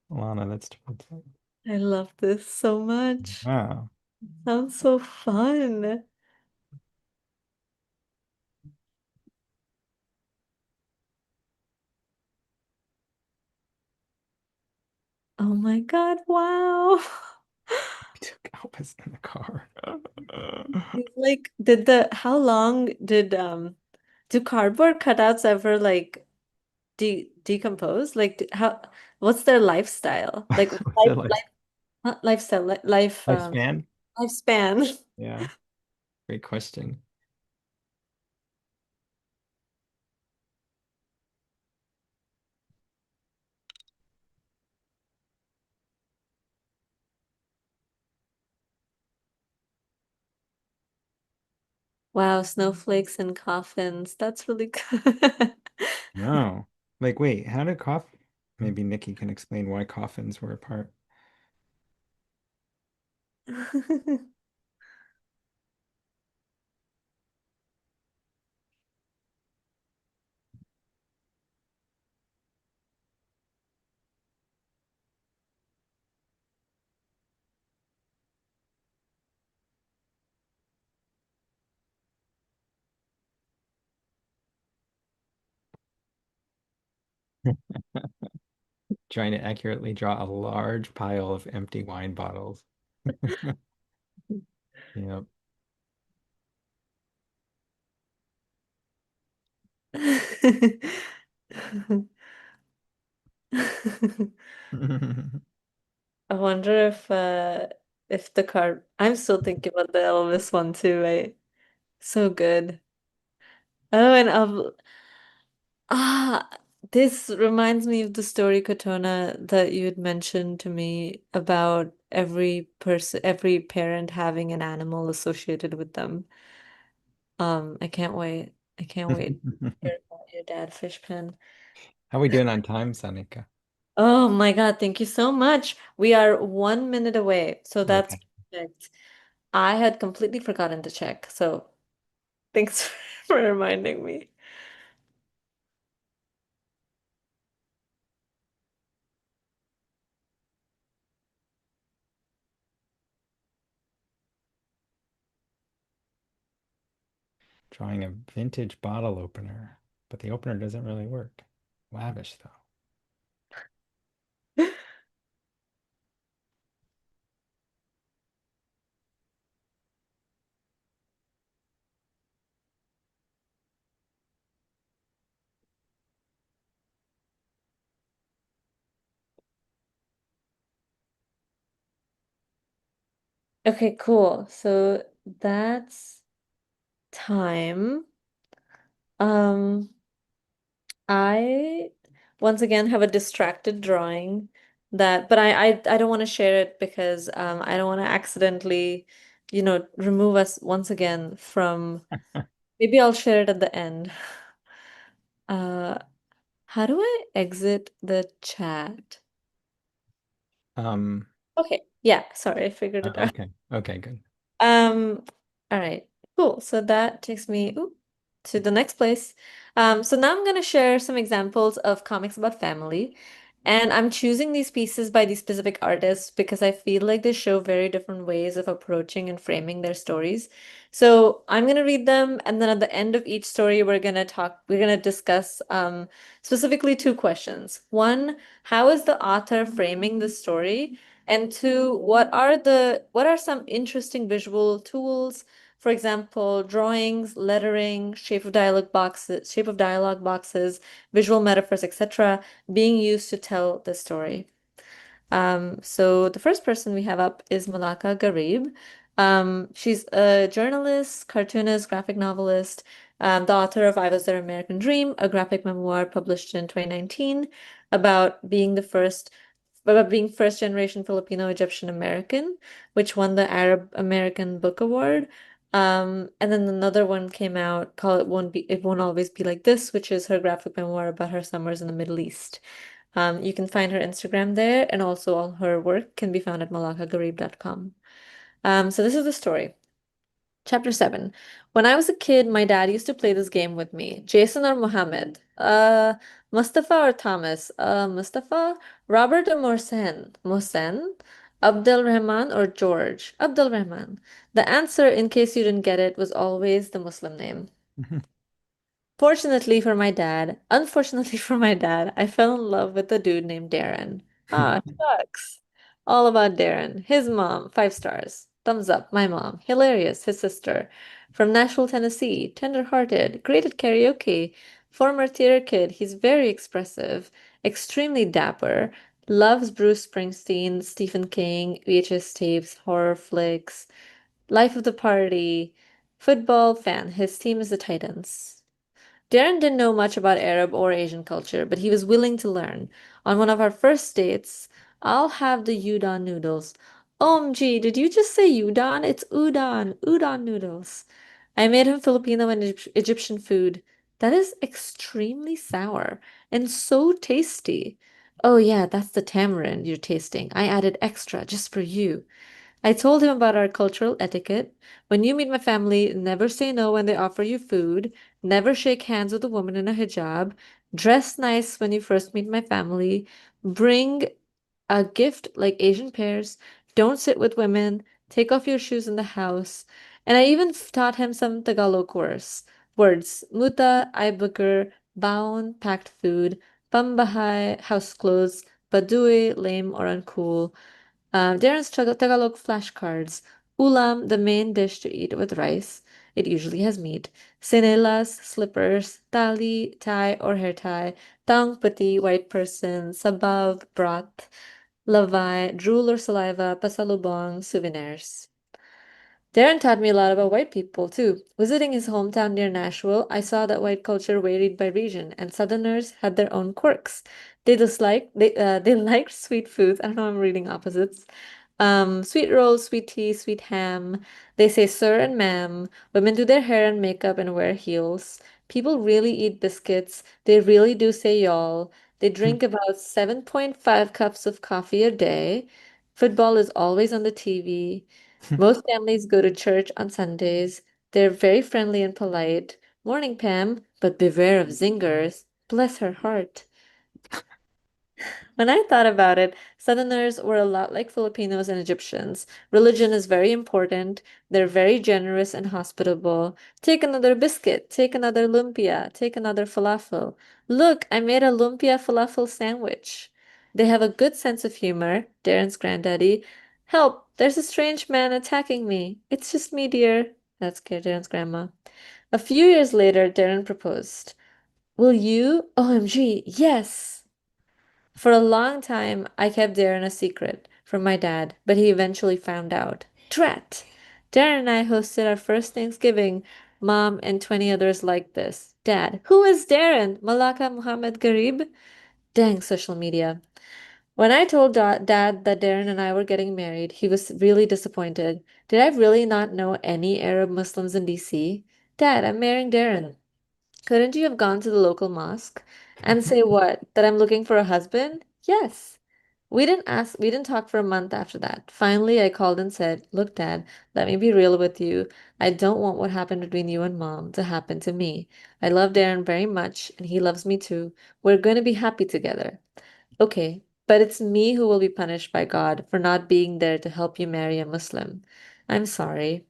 S1: Lana, that's terrific.
S2: I love this so much.
S1: Wow.
S2: Sounds so fun. Oh my God, wow.
S1: We took Elvis in the car.
S2: It's like, how long do cardboard cutouts ever like decompose? Like, what's their lifestyle? Like,
S1: What's that like?
S2: not lifestyle,
S1: Lifespan?
S2: lifespan.
S1: Yeah, great question.
S2: Wow, snowflakes and coffins. That's really good.
S1: No. Like, wait, how did maybe Nikki can explain why coffins were apart. Trying to accurately draw a large pile of empty wine bottles. Yep.
S2: I wonder if the card I'm still thinking about the Elvis one too, right? So good. Oh, and ah this reminds me of the story, Katona, that you had mentioned to me about every parent having an animal associated with them. I can't wait. I can't wait to hear about your dad fish pen.
S1: How we doing on time, Sanika?
S2: Oh my God, thank you so much. We are 1 minute away, so that's
S1: Okay.
S2: perfect. I had completely forgotten to check, so thanks for reminding me.
S1: Drawing a vintage bottle opener, but the opener doesn't really work. Lavish, though.
S2: Okay, cool. So that's time. Um, I once again have a distracted drawing but I don't want to share it because I don't want to accidentally, remove us once again from maybe I'll share it at the end. Uh, how do I exit the chat?
S1: Um,
S2: Okay, yeah, sorry, I figured it out.
S1: okay. Okay, good.
S2: Um, all right, cool. So that takes me to the next place. So now I'm going to share some examples of comics about family. And I'm choosing these pieces by these specific artists because I feel like they show very different ways of approaching and framing their stories. So I'm going to read them, and then at the end of each story, we're going to discuss specifically two questions. One, how is the author framing the story? And two, what are some interesting visual tools For example, drawings, lettering, shape of dialogue boxes, visual metaphors, etc., being used to tell the story. So the first person we have up is Malaka Gharib. She's a journalist, cartoonist, graphic novelist, the author of I Was Their American Dream, a graphic memoir published in 2019 about being first generation Filipino Egyptian American, which won the Arab American Book Award. And then another one came out called It Won't Always Be Like This, which is her graphic memoir about her summers in the Middle East. You can find her Instagram there, and also all her work can be found at malakagarib.com. So this is the story. Chapter 7. When I was a kid, my dad used to play this game with me. Jason or Mohammed? Mustafa or Thomas? Mustafa? Robert or Mohsen? Mohsen? Abdul Rahman or George? Abdul Rahman. The answer, in case you didn't get it, was always the Muslim name. Fortunately for my dad, unfortunately for my dad, I fell in love with a dude named Darren. Ah, shucks. All about Darren. His mom, 5 stars. Thumbs up, my mom. Hilarious, his sister. From Nashville, Tennessee. Tender-hearted. Great at karaoke. Former theater kid. He's very expressive. Extremely dapper. Loves Bruce Springsteen, Stephen King, VHS tapes, horror flicks. Life of the party. Football fan. His team is the Titans. Darren didn't know much about Arab or Asian culture, but he was willing to learn. On one of our first dates, I'll have the udon noodles. OMG, did you just say udon? It's udon noodles. I made him Filipino and Egyptian food. That is extremely sour and so tasty. Oh yeah, that's the tamarind you're tasting. I added extra just for you. I told him about our cultural etiquette. When you meet my family, never say no when they offer you food. Never shake hands with a woman in a hijab. Dress nice when you first meet my family. Bring a gift like Asian pears. Don't sit with women. Take off your shoes in the house. And I even taught him some Tagalog words. Muta, Ibuker, baon, packed food. Pambahay, house clothes. Baduy, lame or uncool. Darren's Tagalog flashcards. Ulam, the main dish to eat with rice. It usually has meat. Sinelas, slippers. Tali, tie or hair tie. Tang, pati, white person. Sabaw, broth. Lavai, drool or saliva. Pasalubong, souvenirs. Darren taught me a lot about white people, too. Visiting his hometown near Nashville, I saw that white culture varied by region, and Southerners had their own quirks. They liked sweet foods. I don't know, I'm reading opposites. Sweet rolls, sweet tea, sweet ham. They say sir and ma'am. Women do their hair and makeup and wear heels. People really eat biscuits. They really do say y'all. They drink about 7.5 cups of coffee a day. Football is always on the TV. Most families go to church on Sundays. They're very friendly and polite. Morning, Pam, but beware of zingers. Bless her heart. When I thought about it, Southerners were a lot like Filipinos and Egyptians. Religion is very important. They're very generous and hospitable. Take another biscuit. Take another lumpia. Take another falafel. Look, I made a lumpia falafel sandwich. They have a good sense of humor. Darren's granddaddy. Help! There's a strange man attacking me. It's just me, dear. That scared Darren's grandma. A few years later, Darren proposed. Will you? OMG, yes! For a long time, I kept Darren a secret from my dad, but he eventually found out. Drat! Darren and I hosted our first Thanksgiving. Mom and 20 others like this. Dad, who is Darren? Malaka Muhammad Garib? Dang social media. When I told Dad that Darren and I were getting married, he was really disappointed. Did I really not know any Arab Muslims in DC? Dad, I'm marrying Darren. Couldn't you have gone to the local mosque and say what? That I'm looking for a husband? Yes. We didn't talk for a month after that. Finally, I called and said, Look, Dad, let me be real with you. I don't want what happened between you and Mom to happen to me. I love Darren very much, and he loves me too. We're going to be happy together. Okay, but it's me who will be punished by God for not being there to help you marry a Muslim. I'm sorry.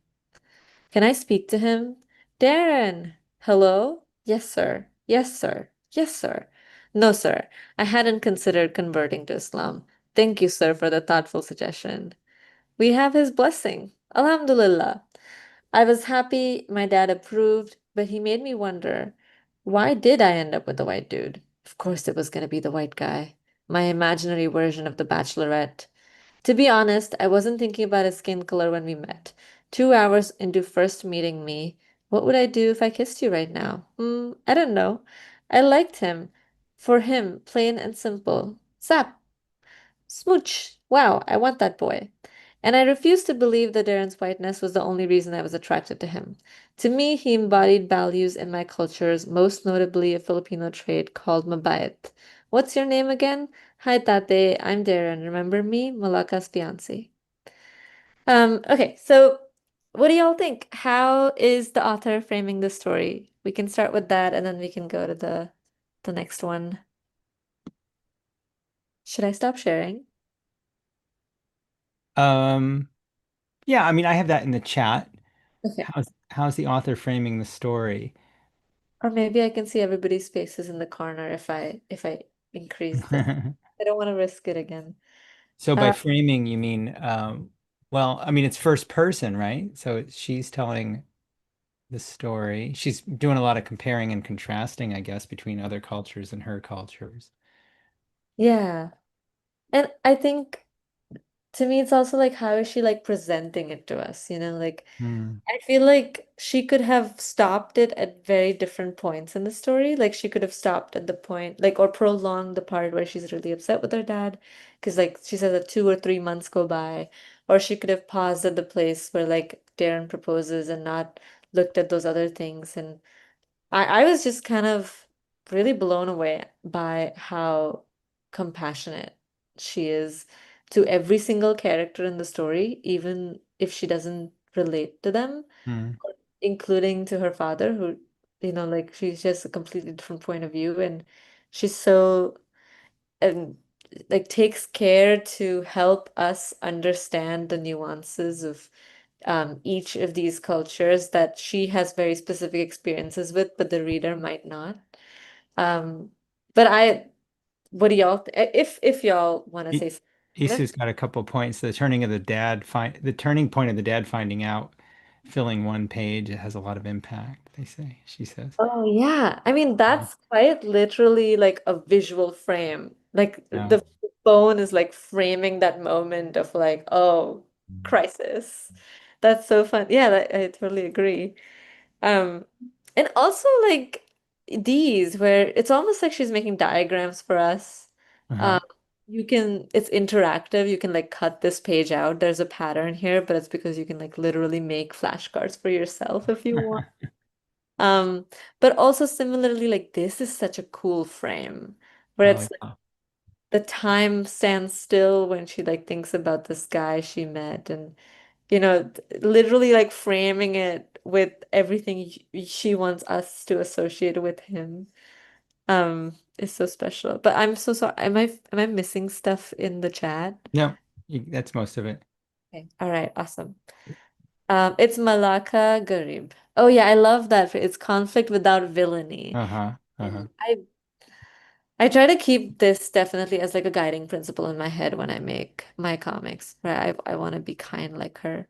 S2: Can I speak to him? Darren! Hello? Yes, sir. Yes, sir. Yes, sir. No, sir. I hadn't considered converting to Islam. Thank you, sir, for the thoughtful suggestion. We have his blessing. Alhamdulillah. I was happy my dad approved, but he made me wonder, why did I end up with the white dude? Of course it was gonna be the white guy, my imaginary version of the Bachelorette. To be honest, I wasn't thinking about his skin color when we met. 2 hours into first meeting me, what would I do if I kissed you right now? I don't know. I liked him. For him, plain and simple. Zap. Smooch. Wow, I want that boy. And I refused to believe that Darren's whiteness was the only reason I was attracted to him. To me, he embodied values in my cultures, most notably a Filipino trait called mabait. What's your name again? Hi, Tate. I'm Darren. Remember me? Malaka's fiancé. Okay, so what do y'all think? How is the author framing the story? We can start with that and then we can go to the next one. Should I stop sharing?
S1: Um, yeah, I mean, I have that in the chat.
S2: Okay.
S1: How's the author framing the story?
S2: Or maybe I can see everybody's faces in the corner if I increase this. I don't want to risk it again.
S1: So by
S2: Uh,
S1: framing, you mean, well, I mean, it's first person, right? So she's telling the story. She's doing a lot of comparing and contrasting, I guess, between other cultures and her cultures.
S2: yeah. And I think to me it's also like how is she like presenting it to us, like
S1: Hmm.
S2: I feel like she could have stopped it at very different points in the story. Like she could have stopped at the point, like, or prolonged the part where she's really upset with her dad, because like she says that 2 or 3 months go by, or she could have paused at the place where like Darren proposes and not looked at those other things. And I was just kind of really blown away by how compassionate she is to every single character in the story, even if she doesn't relate to them,
S1: Hmm.
S2: including to her father, who, like she's just a completely different point of view. And she's so, and like takes care to help us understand the nuances of each of these cultures that she has very specific experiences with, but the reader might not. Um, but what do y'all, if y'all want to
S1: I-
S2: say something?
S1: Isu's got a couple points. The turning point of the dad finding out, filling one page, it has a lot of impact, they say, she says.
S2: Oh yeah. I mean,
S1: Yeah.
S2: that's quite literally like a visual frame. Like
S1: Yeah.
S2: the phone is like framing that moment of like, oh, crisis. That's so fun. Yeah, I totally agree. Um, and also like these where it's almost like she's making diagrams for us.
S1: Uh-huh.
S2: Um, it's interactive. You can like cut this page out. There's a pattern here, but it's because you can like literally make flashcards for yourself if you want. Um, but also similarly, like this is such a cool frame where
S1: Oh,
S2: it's like
S1: yeah.
S2: the time stands still when she like thinks about this guy she met and literally like framing it with everything she wants us to associate with him. Is so special. But I'm so sorry. Am I missing stuff in the chat?
S1: No, that's most of it.
S2: Okay. All right, awesome. It's Malaka Garib. Oh yeah, I love that. It's conflict without villainy.
S1: Uh-huh. Uh-huh.
S2: And I try to keep this definitely as like a guiding principle in my head when I make my comics, right? I want to be kind like her.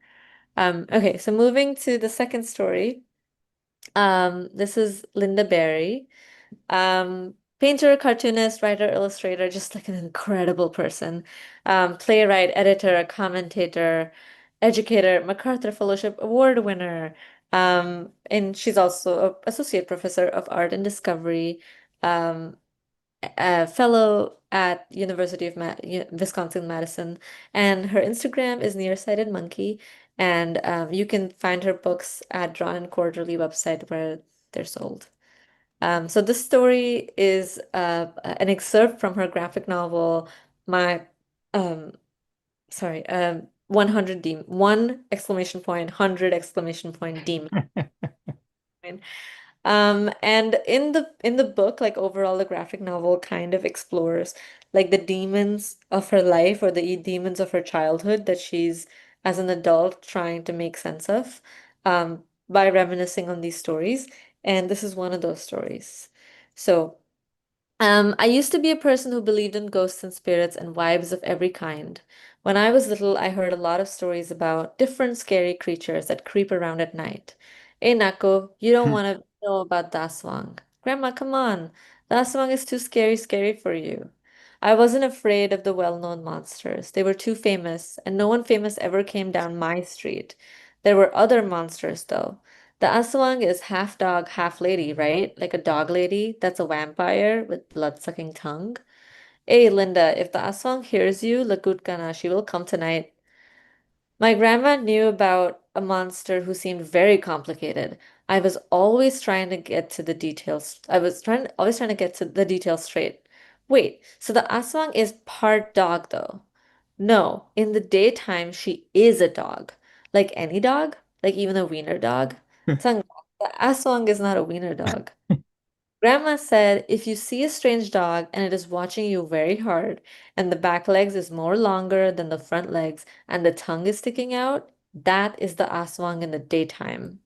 S2: Okay, so moving to the second story. This is Linda Berry. Painter, cartoonist, writer, illustrator, just like an incredible person. Playwright, editor, commentator, educator, MacArthur Fellowship Award winner. And she's also an associate professor of art and discovery, um, a fellow at University of Wisconsin-Madison. And her Instagram is Nearsighted Monkey. And you can find her books at Drawn Quarterly website where they're sold. So this story is an excerpt from her graphic novel, my um 100 Demon, one exclamation point, 100 exclamation point Demon. And in the book, like overall, the graphic novel kind of explores like the demons of her life or the demons of her childhood that she's as an adult trying to make sense of by reminiscing on these stories. And this is one of those stories. So I used to be a person who believed in ghosts and spirits and vibes of every kind. When I was little, I heard a lot of stories about different scary creatures that creep around at night. Hey, Nako, you don't want to know about the aswang. Grandma, come on. The aswang is too scary for you. I wasn't afraid of the well-known monsters. They were too famous, and no one famous ever came down my street. There were other monsters, though. The aswang is half dog, half lady, right? Like a dog lady that's a vampire with blood-sucking tongue. Hey, Linda, if the aswang hears you, Lakutkana, she will come tonight. My grandma knew about a monster who seemed very complicated. I was always trying to get to the details. Always trying to get to the details straight. Wait, so the aswang is part dog, though? No, in the daytime, she is a dog. Like any dog? Like even a wiener dog? Tang, the aswang is not a wiener dog. Grandma said if you see a strange dog and it is watching you very hard, and the back legs is more longer than the front legs, and the tongue is sticking out, that is the aswang in the daytime.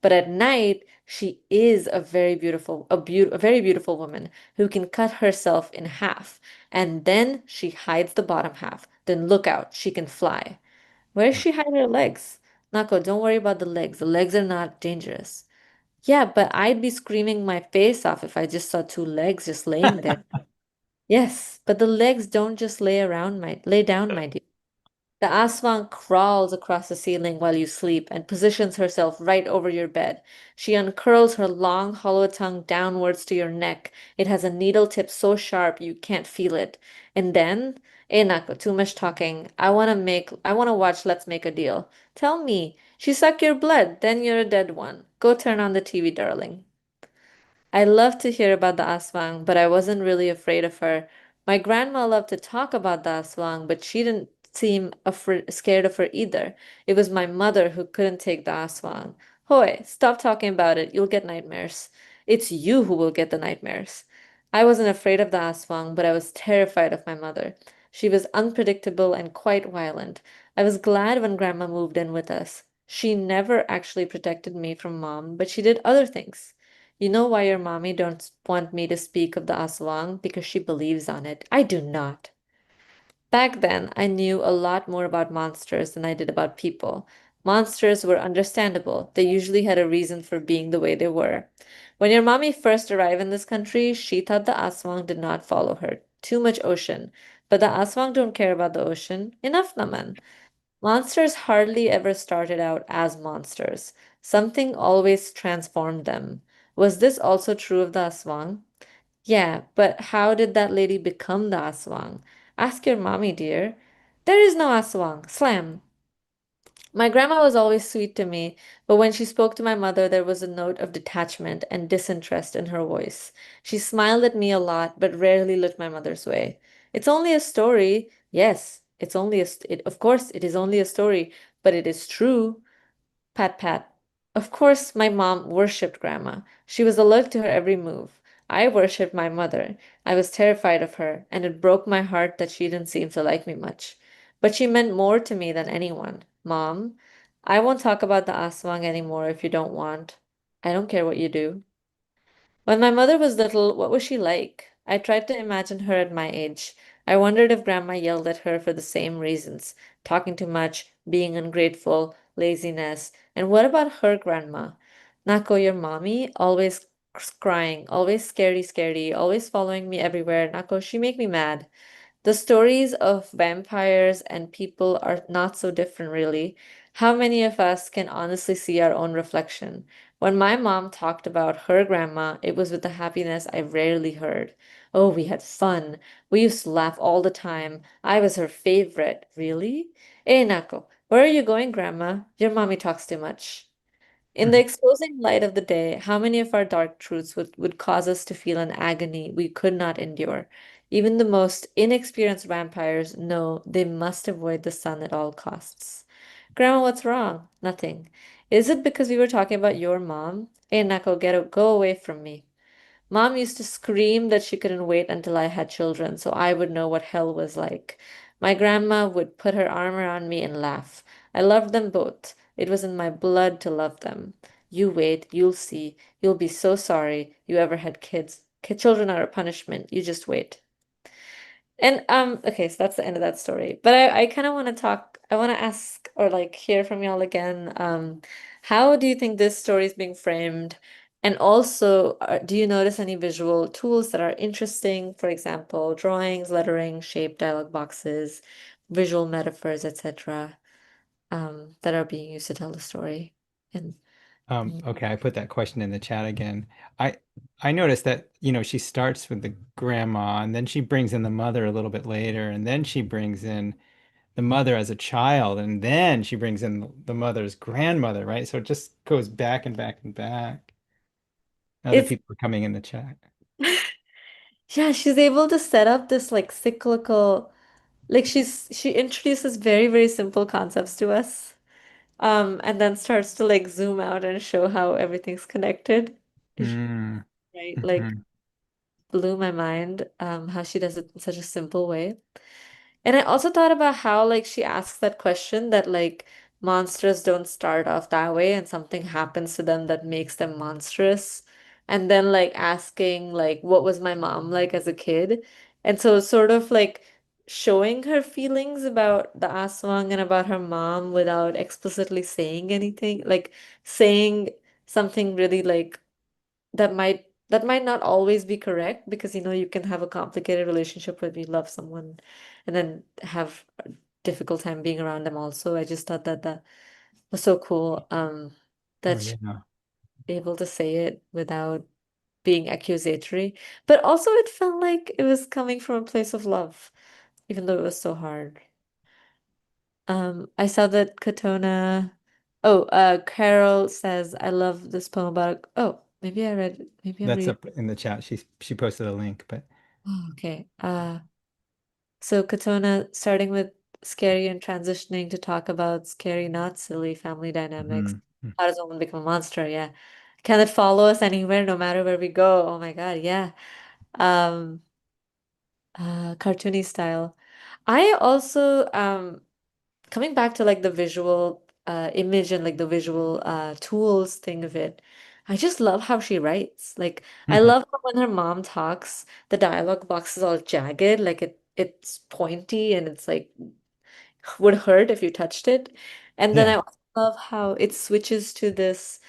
S2: But at night, she is a very beautiful woman who can cut herself in half, and then she hides the bottom half. Then look out, she can fly. Where does she hide her legs? Nako, don't worry about the legs. The legs are not dangerous. Yeah, but I'd be screaming my face off if I just saw two legs just laying there. Yes, but the legs don't just lay down, my dear. The aswang crawls across the ceiling while you sleep and positions herself right over your bed. She uncurls her long, hollow tongue downwards to your neck. It has a needle tip so sharp you can't feel it. And then, Nako, too much talking. I wanna watch Let's Make a Deal. Tell me, she suck your blood, then you're a dead one. Go turn on the TV, darling. I loved to hear about the aswang, but I wasn't really afraid of her. My grandma loved to talk about the aswang, but she didn't seem scared of her either. It was my mother who couldn't take the aswang. Hoy, stop talking about it. You'll get nightmares. It's you who will get the nightmares. I wasn't afraid of the aswang, but I was terrified of my mother. She was unpredictable and quite violent. I was glad when grandma moved in with us. She never actually protected me from mom, but she did other things. You know why your mommy don't want me to speak of the aswang? Because she believes on it. I do not. Back then, I knew a lot more about monsters than I did about people. Monsters were understandable. They usually had a reason for being the way they were. When your mommy first arrived in this country, she thought the aswang did not follow her. Too much ocean. But the aswang don't care about the ocean. Enough, naman. Monsters hardly ever started out as monsters. Something always transformed them. Was this also true of the Aswang? Yeah, but how did that lady become the Aswang? Ask your mommy, dear. There is no Aswang. Slam. My grandma was always sweet to me, but when she spoke to my mother, there was a note of detachment and disinterest in her voice. She smiled at me a lot, but rarely looked my mother's way. It's only a story. Yes, it's only of course, it is only a story, but it is true. Pat pat. Of course, my mom worshipped Grandma. She was alert to her every move. I worshipped my mother. I was terrified of her, and it broke my heart that she didn't seem to like me much. But she meant more to me than anyone. Mom, I won't talk about the aswang anymore if you don't want. I don't care what you do. When my mother was little, what was she like? I tried to imagine her at my age. I wondered if Grandma yelled at her for the same reasons, talking too much, being ungrateful, laziness. And what about her grandma? Nako, your mommy, always crying, always scaredy, always following me everywhere. Nako, she make me mad. The stories of vampires and people are not so different, really. How many of us can honestly see our own reflection? When my mom talked about her grandma, it was with a happiness I rarely heard. Oh, we had fun. We used to laugh all the time. I was her favorite. Really? Eh, Nako, where are you going, Grandma? Your mommy talks too much. In the exposing light of the day, how many of our dark truths would cause us to feel an agony we could not endure? Even the most inexperienced vampires know they must avoid the sun at all costs. Grandma, what's wrong? Nothing. Is it because we were talking about your mom? Hey, Nako, go away from me. Mom used to scream that she couldn't wait until I had children so I would know what hell was like. My grandma would put her arm around me and laugh. I loved them both. It was in my blood to love them. You wait, you'll see. You'll be so sorry you ever had kids. Children are a punishment. You just wait. And okay, so that's the end of that story. But I kind of want to talk, I want to ask or like hear from y'all again. How do you think this story is being framed? And also, do you notice any visual tools that are interesting? For example, drawings, lettering, shape, dialogue boxes, visual metaphors, etc., that are being used to tell the story. And
S1: Okay, I put that question in the chat again. I I noticed that, she starts with the grandma and then she brings in the mother a little bit later, and then she brings in the mother as a child, and then she brings in the mother's grandmother, right? So it just goes back and back and back. Other
S2: it's
S1: people are coming in the chat.
S2: yeah, she's able to set up this like cyclical, like she introduces very, very simple concepts to us. And then starts to like zoom out and show how everything's connected.
S1: Mm,
S2: Right? Like
S1: mhm.
S2: blew my mind, how she does it in such a simple way. And I also thought about how like she asks that question that like monsters don't start off that way and something happens to them that makes them monstrous. And then like asking like what was my mom like as a kid? And so sort of like showing her feelings about the Aswang and about her mom without explicitly saying anything, like saying something really like that might not always be correct because you can have a complicated relationship where you love someone and then have a difficult time being around them also. I just thought that that was so cool
S1: Oh
S2: that she's
S1: yeah.
S2: able to say it without being accusatory, but also it felt like it was coming from a place of love even though it was so hard. I saw that Carol says I love this poem about maybe I read maybe I'm
S1: That's
S2: reading.
S1: up in the chat. She posted a link, but
S2: Oh, okay. So Katona, starting with scary and transitioning to talk about scary, not silly family dynamics.
S1: mhm.
S2: How does one become a monster? Yeah. Can it follow us anywhere, no matter where we go? Oh my God, yeah. Um, Cartoony style. I also coming back to like the visual image and like the visual tools thing of it. I just love how she writes. Like I love how when her mom talks, the dialogue box is all jagged, like it's pointy and it's like would hurt if you touched it. And then I
S1: Yeah.
S2: also love how it switches to this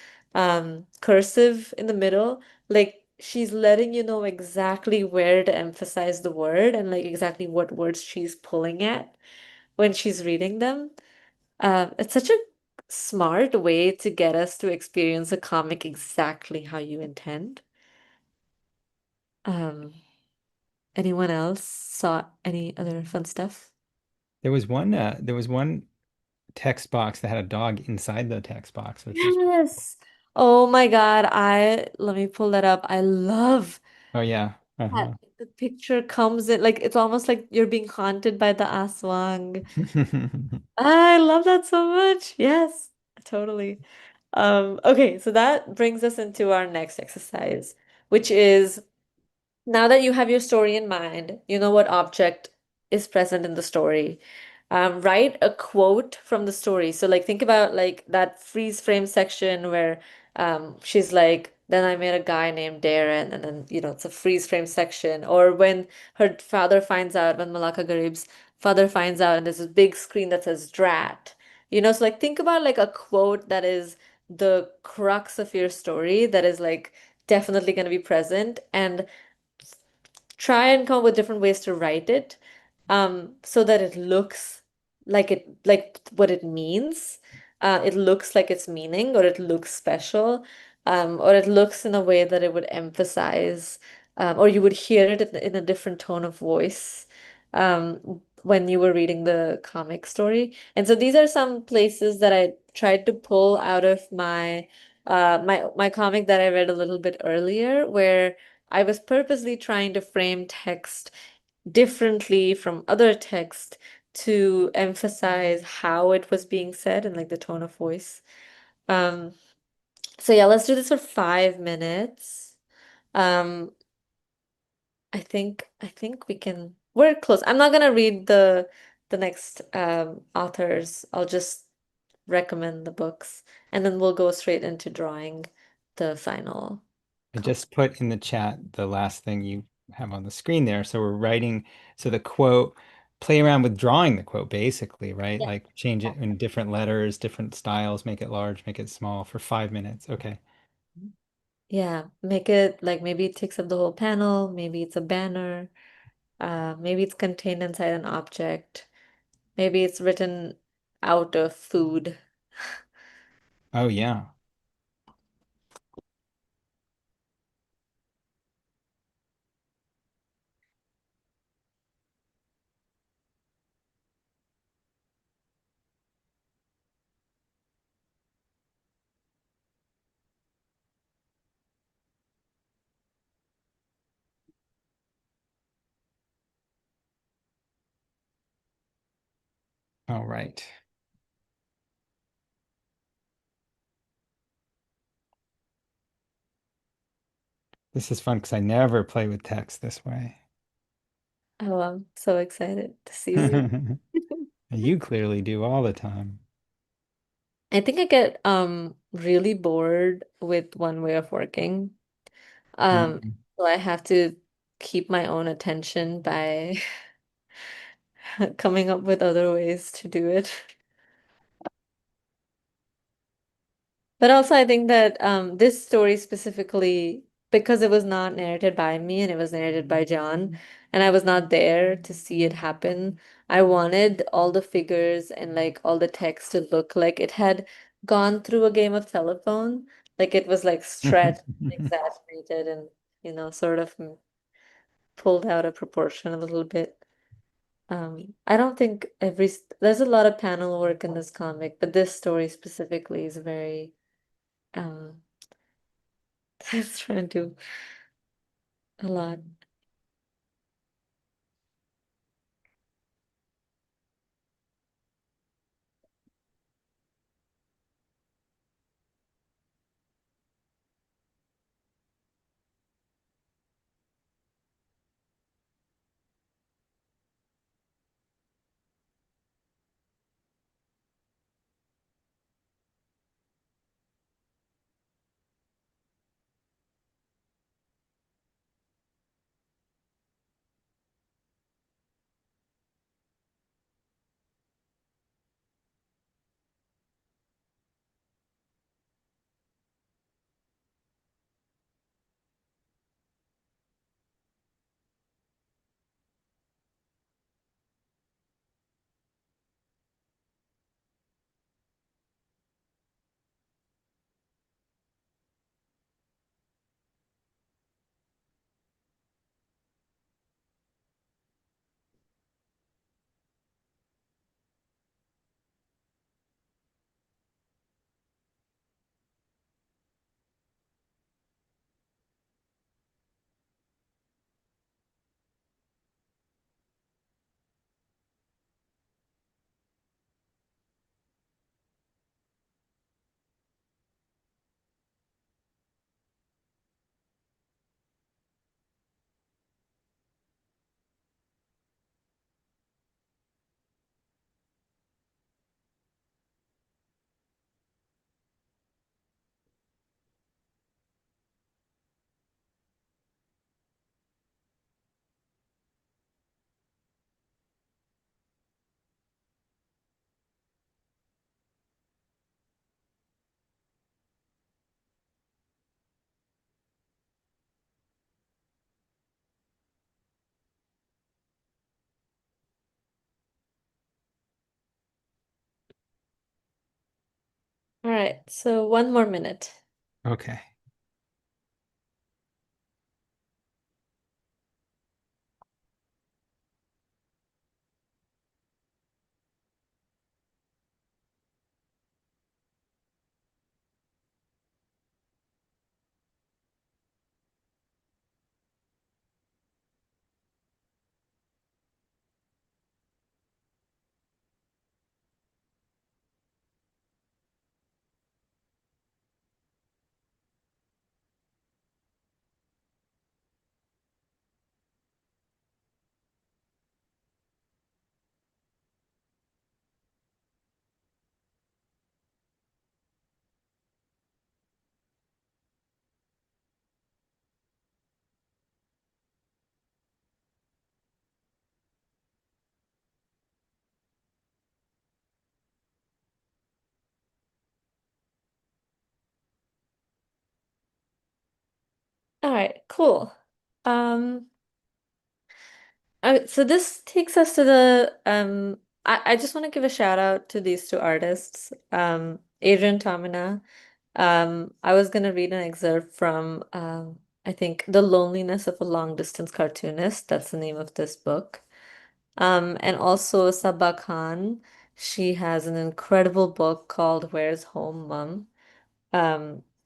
S2: cursive in the middle. Like she's letting you know exactly where to emphasize the word and like exactly what words she's pulling at when she's reading them. It's such a smart way to get us to experience a comic exactly how you intend. Um, Anyone else saw any other fun stuff?
S1: There was one text box that had a dog inside the text box, which was
S2: Yes. Oh my God, let me pull that up. I love
S1: oh yeah.
S2: that.
S1: Uh-huh.
S2: The picture comes in like it's almost like you're being haunted by the aswang. I love that so much. Yes, totally. Okay, so that brings us into our next exercise, which is now that you have your story in mind, you know what object is present in the story. Write a quote from the story. So, like, think about like that freeze frame section where she's like, "Then I met a guy named Darren," and then it's a freeze frame section. Or when her father finds out, when Malaka Garib's father finds out, and there's this big screen that says "Drat." So like think about like a quote that is the crux of your story that is like definitely going to be present and try and come up with different ways to write it so that it looks like what it means. It looks like its meaning, or it looks special, or it looks in a way that it would emphasize, or you would hear it in a different tone of voice when you were reading the comic story. And so these are some places that I tried to pull out of my comic that I read a little bit earlier, where I was purposely trying to frame text differently from other text to emphasize how it was being said and like the tone of voice. Um, so yeah, let's do this for 5 minutes. Um, I think we can. We're close. I'm not gonna read the next authors. I'll just recommend the books, and then we'll go straight into drawing the final
S1: I
S2: copy.
S1: just put in the chat the last thing you have on the screen there. So we're writing, so the quote, play around with drawing the quote basically, right?
S2: Yeah.
S1: Like change it in different letters, different styles, make it large, make it small for 5 minutes. Okay.
S2: Yeah, make it like maybe it takes up the whole panel, maybe it's a banner, maybe it's contained inside an object, maybe it's written out of food.
S1: Oh yeah. All right. This is fun because I never play with text this way.
S2: Oh, I'm so excited to see you.
S1: You clearly do all the time.
S2: I think I get really bored with one way of working. Um,
S1: Mm.
S2: so I have to keep my own attention by coming up with other ways to do it. But also, I think that this story specifically, because it was not narrated by me and it was narrated by John, and I was not there to see it happen, I wanted all the figures and like all the text to look like it had gone through a game of telephone, like it was like stretched, exaggerated, and sort of pulled out of proportion a little bit. I don't think there's a lot of panel work in this comic, but this story specifically is very um it's trying to do a lot. All right, so one more minute.
S1: Okay.
S2: All right, cool. Um, so this takes us to the I just want to give a shout out to these two artists, Adrian Tomina. I was gonna read an excerpt from I think The Loneliness of a Long Distance Cartoonist. That's the name of this book. And also Sabah Khan. She has an incredible book called Where's Home, Mom?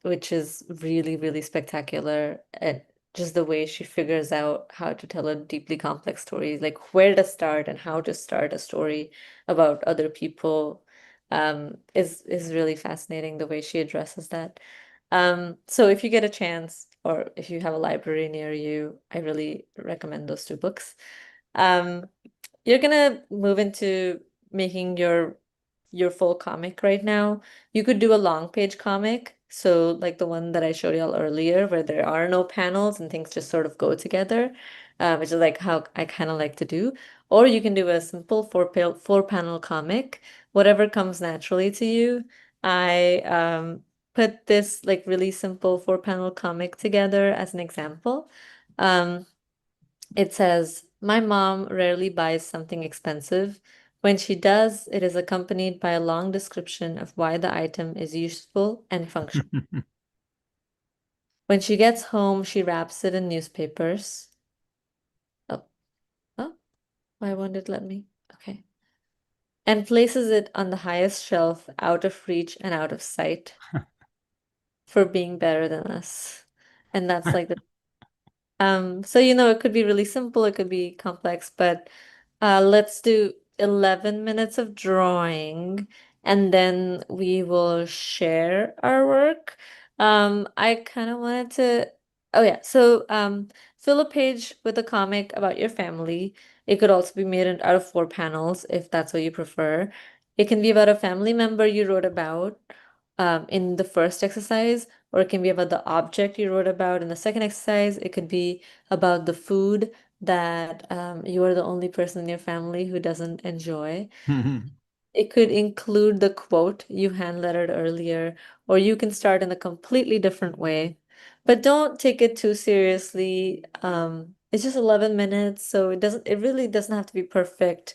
S2: Which is really, really spectacular. And just the way she figures out how to tell a deeply complex story, like where to start and how to start a story about other people, is really fascinating the way she addresses that. So if you get a chance, or if you have a library near you, I really recommend those two books. Um, you're gonna move into making your full comic right now. You could do a long page comic, so like the one that I showed y'all earlier, where there are no panels and things just sort of go together, which is like how I kind of like to do. Or you can do a simple four panel comic, whatever comes naturally to you. I put this like really simple four panel comic together as an example. Um, it says, my mom rarely buys something expensive. When she does, it is accompanied by a long description of why the item is useful and functional. When she gets home, she wraps it in newspapers. Oh, oh, why won't it let me? Okay. And places it on the highest shelf, out of reach and out of sight, for being better than us. And that's like the so it could be really simple, it could be complex, but let's do 11 minutes of drawing and then we will share our work. I kind of wanted to, oh yeah, so fill a page with a comic about your family. It could also be made out of four panels if that's what you prefer. It can be about a family member you wrote about in the first exercise, or it can be about the object you wrote about in the second exercise. It could be about the food that you are the only person in your family who doesn't enjoy. It could include the quote you hand-lettered earlier, or you can start in a completely different way. But don't take it too seriously. It's just 11 minutes, so it really doesn't have to be perfect.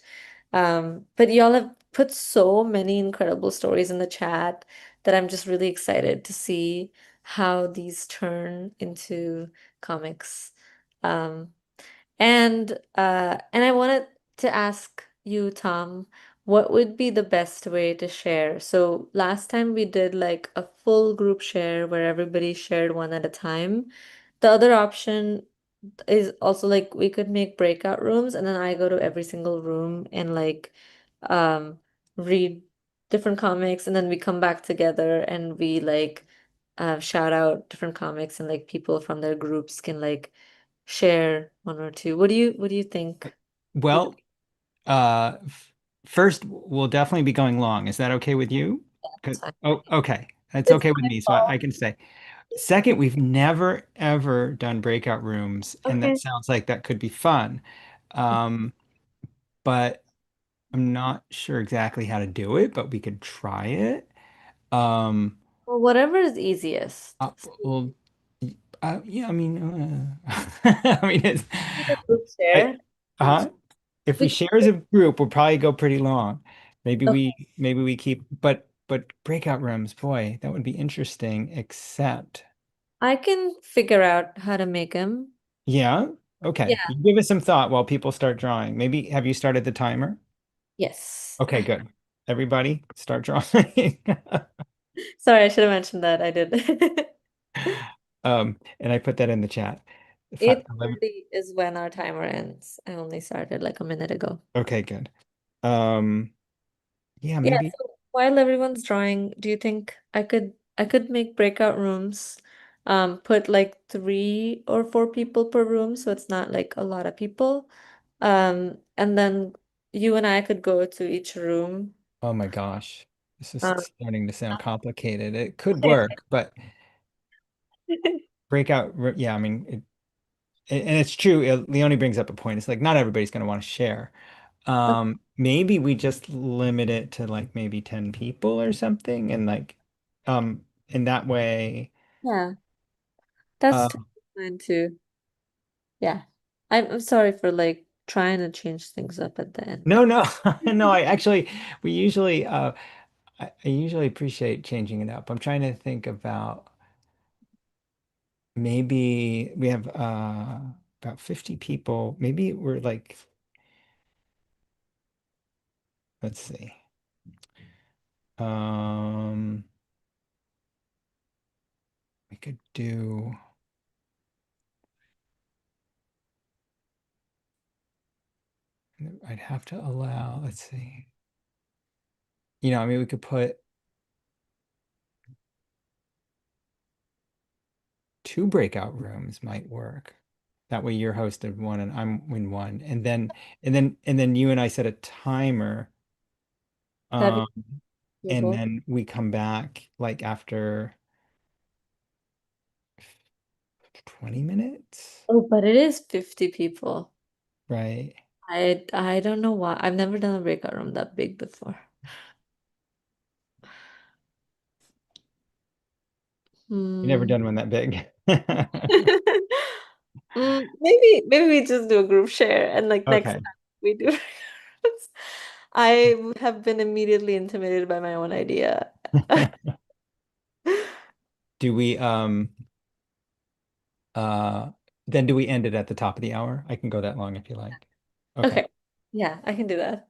S2: But y'all have put so many incredible stories in the chat that I'm just really excited to see how these turn into comics. Um, and I wanted to ask you, Tom, what would be the best way to share? So last time we did like a full group share where everybody shared one at a time. The other option is also like we could make breakout rooms and then I go to every single room and like um read different comics and then we come back together and we like shout out different comics and like people from their groups can like share one or two. What do you think would
S1: Well, first we'll definitely be going long. Is that okay with you?
S2: it's fine.
S1: Oh, okay. That's
S2: It's
S1: okay with
S2: my
S1: me, so I
S2: fault.
S1: can say. Second, we've never ever done breakout rooms, and that
S2: Okay.
S1: sounds like that could be fun. Um, but I'm not sure exactly how to do it, but we could try it. Um,
S2: Well, whatever is easiest.
S1: uh, well, yeah, I mean, I mean,
S2: Do the group
S1: I,
S2: share.
S1: uh, if we
S2: We can
S1: share as a group, we'll probably go pretty long.
S2: okay.
S1: Maybe we keep, but breakout rooms, boy, that would be interesting. Except,
S2: I can figure out how to make them.
S1: yeah,
S2: Yeah.
S1: okay. You give us some thought while people start drawing. Maybe have you started the timer?
S2: Yes.
S1: Okay, good. Everybody, start drawing.
S2: Sorry, I should have mentioned that. I did.
S1: And I put that in the chat. 11
S2: 8:30 is when our timer ends. I only started like a minute ago.
S1: Okay, good. Um, yeah,
S2: Yeah,
S1: maybe.
S2: so while everyone's drawing, do you think I could make breakout rooms, put like three or four people per room, so it's not like a lot of people. And then you and I could go to each room.
S1: Oh my gosh, this is
S2: Um,
S1: starting to sound complicated. It could work, but yeah, I mean, and it's true. Leonie brings up a point. It's like not everybody's going to want to share. Maybe we just limit it to like maybe 10 people or something, and like, in that way,
S2: Yeah, that's
S1: uh,
S2: true. Mine too. Yeah. I'm sorry for like trying to change things up at the end.
S1: No, no, no, I actually, we usually, I usually appreciate changing it up. I'm trying to think about maybe we have, about 50 people. Maybe we're like, let's see. Um, we could do, I'd have to allow, let's see. I mean, we could put two breakout rooms might work. That way you're hosted one and I'm in one. And then you and I set a timer.
S2: That'd
S1: Um,
S2: be
S1: and
S2: doable.
S1: then we come back like after 20 minutes,
S2: Oh, but it is 50 people.
S1: right?
S2: I don't know why. I've never done a breakout room that big before.
S1: You never
S2: Hmm.
S1: done one that big.
S2: Maybe we just do a group share and like next
S1: Okay.
S2: time we do. I have been immediately intimidated by my own idea.
S1: Do we uh then do we end it at the top of the hour? I can go that long if you like. Okay.
S2: Okay. Yeah, I can do that.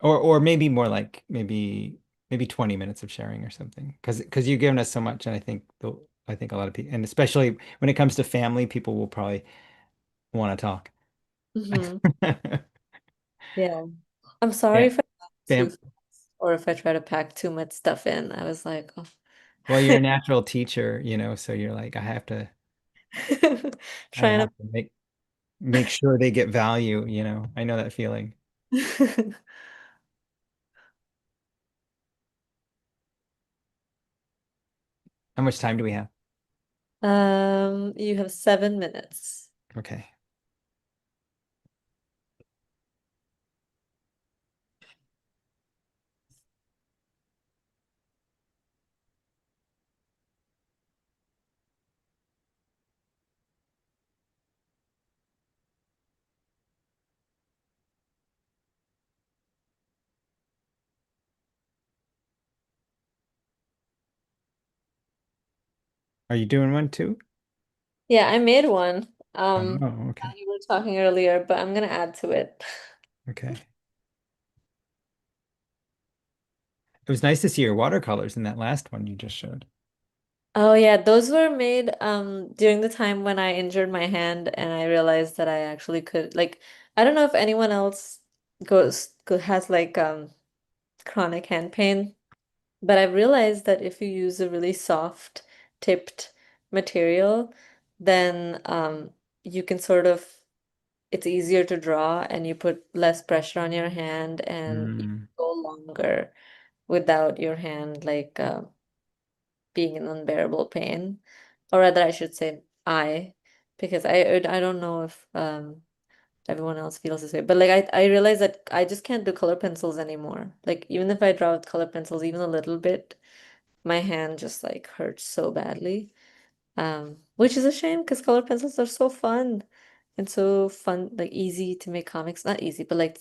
S1: Or maybe more like maybe 20 minutes of sharing or something. Because you've given us so much and I think a lot of people, and especially when it comes to family, people will probably want to talk.
S2: Hmm. Yeah. I'm sorry
S1: Yeah.
S2: if I talk too
S1: Fam
S2: fast or if I try to pack too much stuff in. I was like, oh.
S1: Well, you're a natural teacher, so you're like, I
S2: Trying
S1: have to make sure they get value. I know that feeling.
S2: to.
S1: How much time do we have?
S2: You have 7 minutes.
S1: Okay. Are you doing one too?
S2: Yeah, I made one.
S1: Oh,
S2: While
S1: okay.
S2: you were talking earlier, but I'm gonna add to it.
S1: Okay. It was nice to see your watercolors in that last one you just showed.
S2: Oh yeah, those were made during the time when I injured my hand and I realized that I actually could like I don't know if anyone else has like chronic hand pain, but I've realized that if you use a really soft tipped material, then you can sort of it's easier to draw and you put less pressure on your hand and you
S1: Mm,
S2: go longer without your hand like being in unbearable pain. Or rather I should say because I don't know if everyone else feels this way. But like I realize that I just can't do color pencils anymore. Like even if I draw with color pencils even a little bit, my hand just like hurts so badly. Which is a shame because color pencils are so fun and so fun, like easy to make comics. Not easy, but like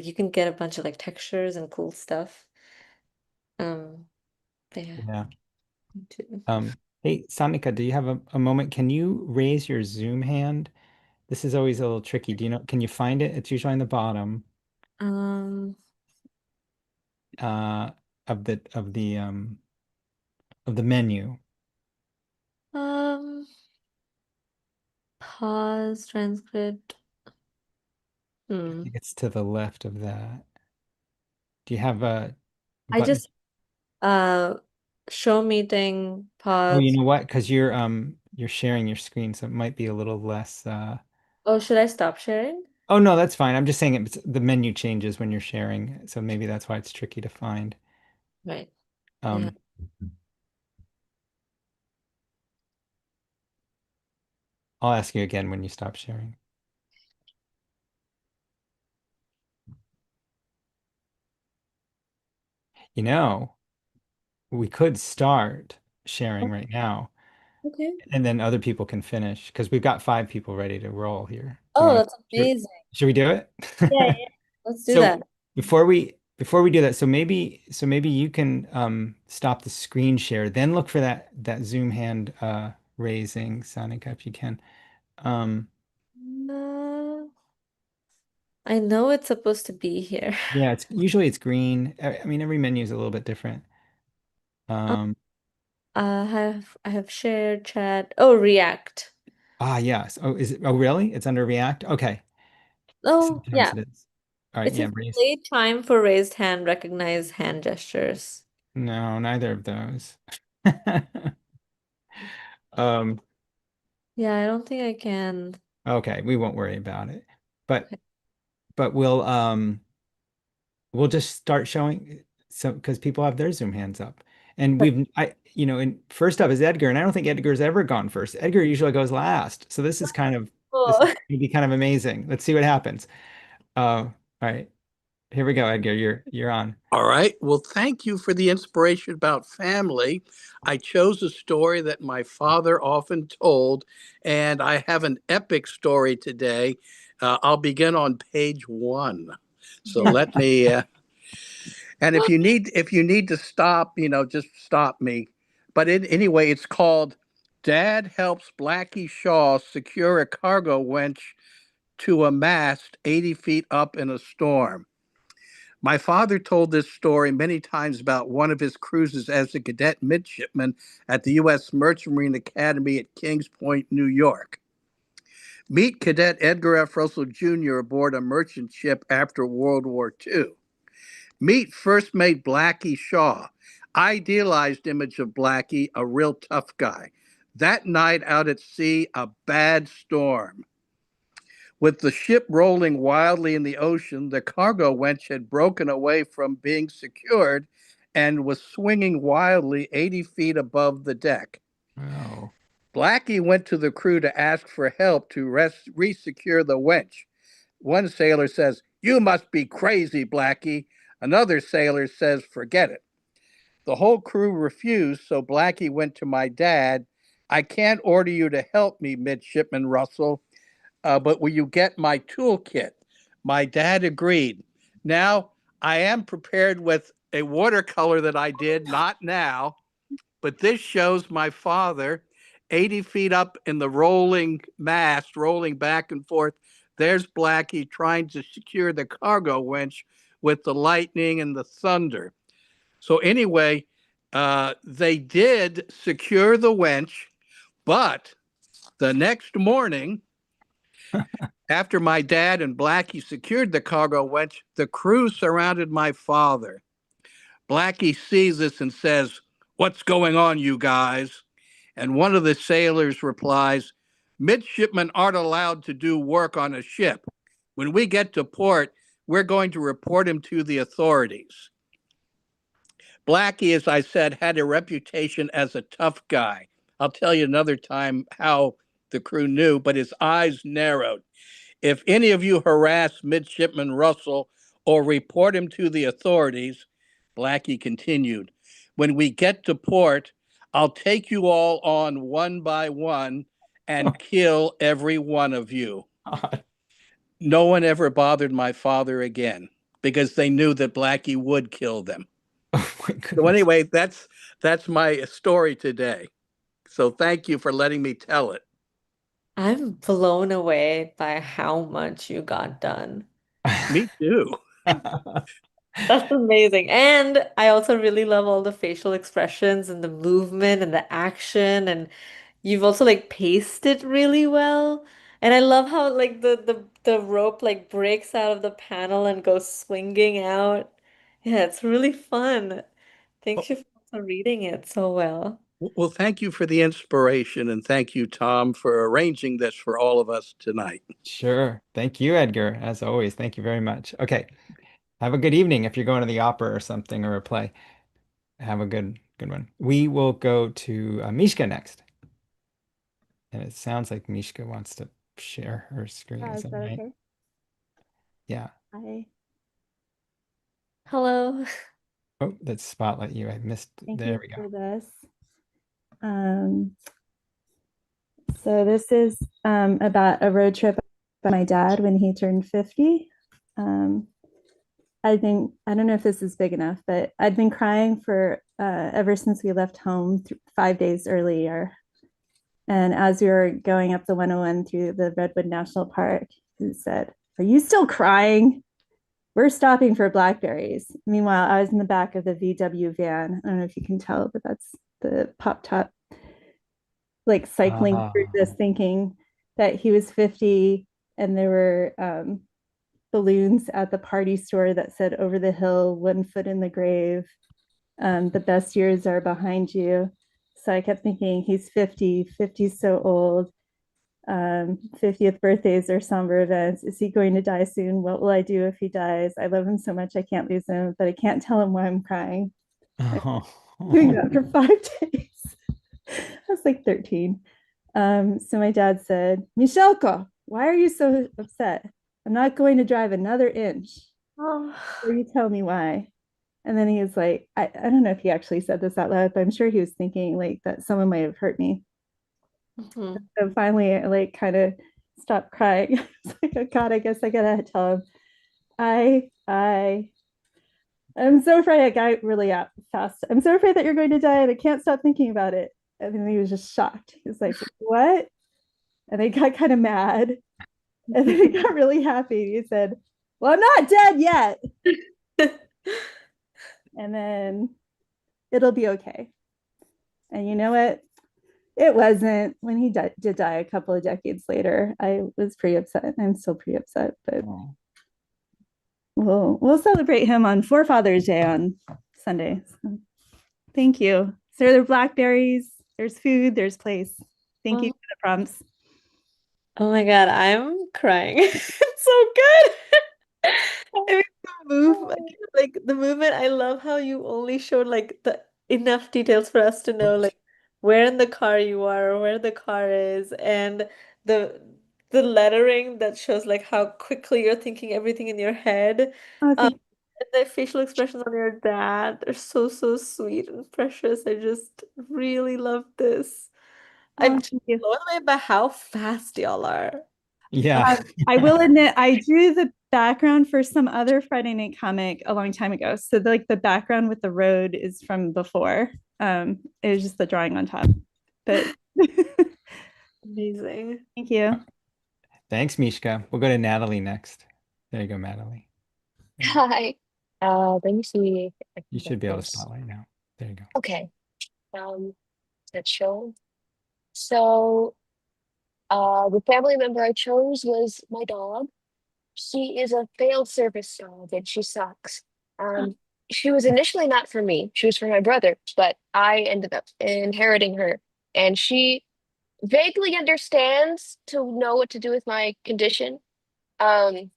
S2: you can get a bunch of like textures and cool stuff. Um, but yeah,
S1: yeah.
S2: me too.
S1: Hey, Sanika, do you have a moment? Can you raise your Zoom hand? This is always a little tricky. Can you find it? It's usually on the bottom
S2: Um,
S1: uh of the menu.
S2: um, pause, transcript.
S1: I
S2: Hmm.
S1: think it's to the left of that. Do you have a
S2: I
S1: button?
S2: just uh show meeting,
S1: Oh, you
S2: pause.
S1: know what? Because you're sharing your screen, so it might be a little less
S2: Oh, should I stop sharing?
S1: oh no, that's fine. I'm just saying the menu changes when you're sharing, so maybe that's why it's tricky to find.
S2: Right. Yeah.
S1: Um, I'll ask you again when you stop sharing. You know, we could start sharing right now.
S2: Okay.
S1: and then other people can finish because we've got 5 people ready to roll here. Do you
S2: Oh,
S1: want
S2: that's
S1: to,
S2: amazing.
S1: should we do it?
S2: Yeah, yeah. Let's do
S1: So
S2: that.
S1: before we do that, so maybe you can stop the screen share, then look for that Zoom hand raising, Sanika, if you can. Um,
S2: Uh, I know it's supposed to be here.
S1: yeah, it's green. I mean, every menu is a little bit different.
S2: Um,
S1: Um,
S2: I have shared chat. Oh, React.
S1: yes. Oh, is it? Oh, really? It's under React? Okay.
S2: Oh,
S1: Sometimes
S2: yeah.
S1: it is. All right,
S2: It
S1: yeah,
S2: says
S1: raise.
S2: delay time for raised hand, recognize hand gestures.
S1: No, neither of those. Um,
S2: Yeah, I don't think I can.
S1: okay, we won't worry about it. But
S2: Okay.
S1: but we'll just start showing some because people have their Zoom hands up. And and first up is Edgar, and I don't think Edgar's ever gone first. Edgar usually goes last. So this is
S2: Oh.
S1: gonna be kind of amazing. Let's see what happens. All right, here we go, Edgar. You're on.
S4: All right. Well, thank you for the inspiration about family. I chose a story that my father often told, and I have an epic story today. I'll begin on page 1. So let me. And if you need to stop, just stop me. But anyway, it's called "Dad Helps Blackie Shaw Secure a Cargo Winch to a Mast 80 Feet Up in a Storm." My father told this story many times about one of his cruises as a cadet midshipman at the U.S. Merchant Marine Academy at Kings Point, New York. Meet Cadet Edgar F. Russell Jr. aboard a merchant ship after World War II. Meet First Mate Blackie Shaw, idealized image of Blackie, a real tough guy. That night out at sea, a bad storm. With the ship rolling wildly in the ocean, the cargo winch had broken away from being secured and was swinging wildly 80 feet above the deck.
S1: Oh.
S4: Blackie went to the crew to ask for help to resecure the winch. One sailor says, "You must be crazy, Blackie." Another sailor says, "Forget it." The whole crew refused, so Blackie went to my dad. "I can't order you to help me, Midshipman Russell, but will you get my toolkit?" My dad agreed. Now, I am prepared with a watercolor that I did, not now, but this shows my father 80 feet up in the rolling mast, rolling back and forth. There's Blackie trying to secure the cargo winch with the lightning and the thunder. So, anyway, they did secure the winch, but the next morning, after my dad and Blackie secured the cargo winch, the crew surrounded my father. Blackie sees this and says, "What's going on, you guys?" And one of the sailors replies, "Midshipmen aren't allowed to do work on a ship. When we get to port, we're going to report him to the authorities." Blackie, as I said, had a reputation as a tough guy. I'll tell you another time how the crew knew, but his eyes narrowed. "If any of you harass Midshipman Russell or report him to the authorities," Blackie continued, "when we get to port, I'll take you all on one by one and kill every one of you." No one ever bothered my father again because they knew that Blackie would kill them.
S1: Oh my
S4: So
S1: goodness.
S4: anyway, that's my story today. So thank you for letting me tell it.
S2: I'm blown away by how much you got done.
S4: Me too.
S2: That's amazing. And I also really love all the facial expressions and the movement and the action. And you've also like paced it really well. And I love how like the rope like breaks out of the panel and goes swinging out. Yeah, it's really fun. Thank you for reading it so well.
S4: Well, thank you for the inspiration, and thank you, Tom, for arranging this for all of us tonight.
S1: Sure. Thank you, Edgar. As always, thank you very much. Okay. Have a good evening if you're going to the opera or something or a play. Have a good one. We will go to Mishka next. And it sounds like Mishka wants to share her screen. Is
S5: Is
S1: that
S5: that
S1: right?
S5: okay?
S1: Yeah.
S5: Hi.
S2: Hello.
S1: Oh, let's spotlight you. I missed.
S5: Thank
S1: There
S5: you
S1: we go.
S5: for this. Um, So this is about a road trip by my dad when he turned 50. Um, I don't know if this is big enough, but I'd been crying for ever since we left home 5 days earlier. And as we were going up the 101 through the Redwood National Park, he said, "Are you still crying? We're stopping for blackberries." Meanwhile, I was in the back of the VW van. I don't know if you can tell, but that's the pop top, like cycling through this, thinking that he was 50, and there were balloons at the party store that said "Over the hill, 1 foot in the grave. The best years are behind you." So I kept thinking, he's 50, 50 is so old. 50th birthdays are somber events. Is he going to die soon? What will I do if he dies? I love him so much, I can't lose him, but I can't tell him why I'm crying. Doing that for 5 days. I was like 13. So my dad said, "Michelko, why are you so upset? I'm not going to drive another inch.
S2: Oh.
S5: Or you tell me why." And then he was like, I don't know if he actually said this out loud, but I'm sure he was thinking like that someone might have hurt me.
S2: Mhm.
S5: So finally, I like kind of stopped crying. I was like, "Oh God, I guess I gotta tell him. I'm so afraid." I got really up fast. "I'm so afraid that you're going to die, and I can't stop thinking about it." And then he was just shocked. He was like, "What?" And I got kind of mad. And then he got really happy. He said, "Well, I'm not dead yet." And then it'll be okay. And you know what? It wasn't. When he did die a couple of decades later, I was pretty upset. I'm still pretty upset, but we'll celebrate him on Forefathers Day on Sunday. So, thank you. So there are blackberries, there's food, there's place. Thank you for the prompts.
S2: Oh my God, I'm crying. It's so good. I mean, like the movement, I love how you only showed like the enough details for us to know like where in the car you are or where the car is, and the the lettering that shows like how quickly you're thinking everything in your head.
S5: Oh,
S2: Um, and the facial expressions on your dad, they're so, so sweet and precious. I just really love this. I'm
S5: thank you.
S2: blown away by how fast y'all are.
S1: Yeah.
S5: I will admit, I drew the background for some other Friday Night comic a long time ago. So like the background with the road is from before. It was just the drawing on top. But
S2: Amazing.
S5: thank you.
S1: Thanks, Mishka. We'll go to Natalie next. There you go, Natalie.
S6: Hi. Let me see if I
S1: You
S6: can get
S1: should be able to
S6: this.
S1: spotlight now. There you go.
S6: Okay. Um, that show. So, the family member I chose was my dog. She is a failed service dog and she sucks. Um, she was initially not for me. She was for my brother, but I ended up inheriting her. And she vaguely understands to know what to do with my condition. Um,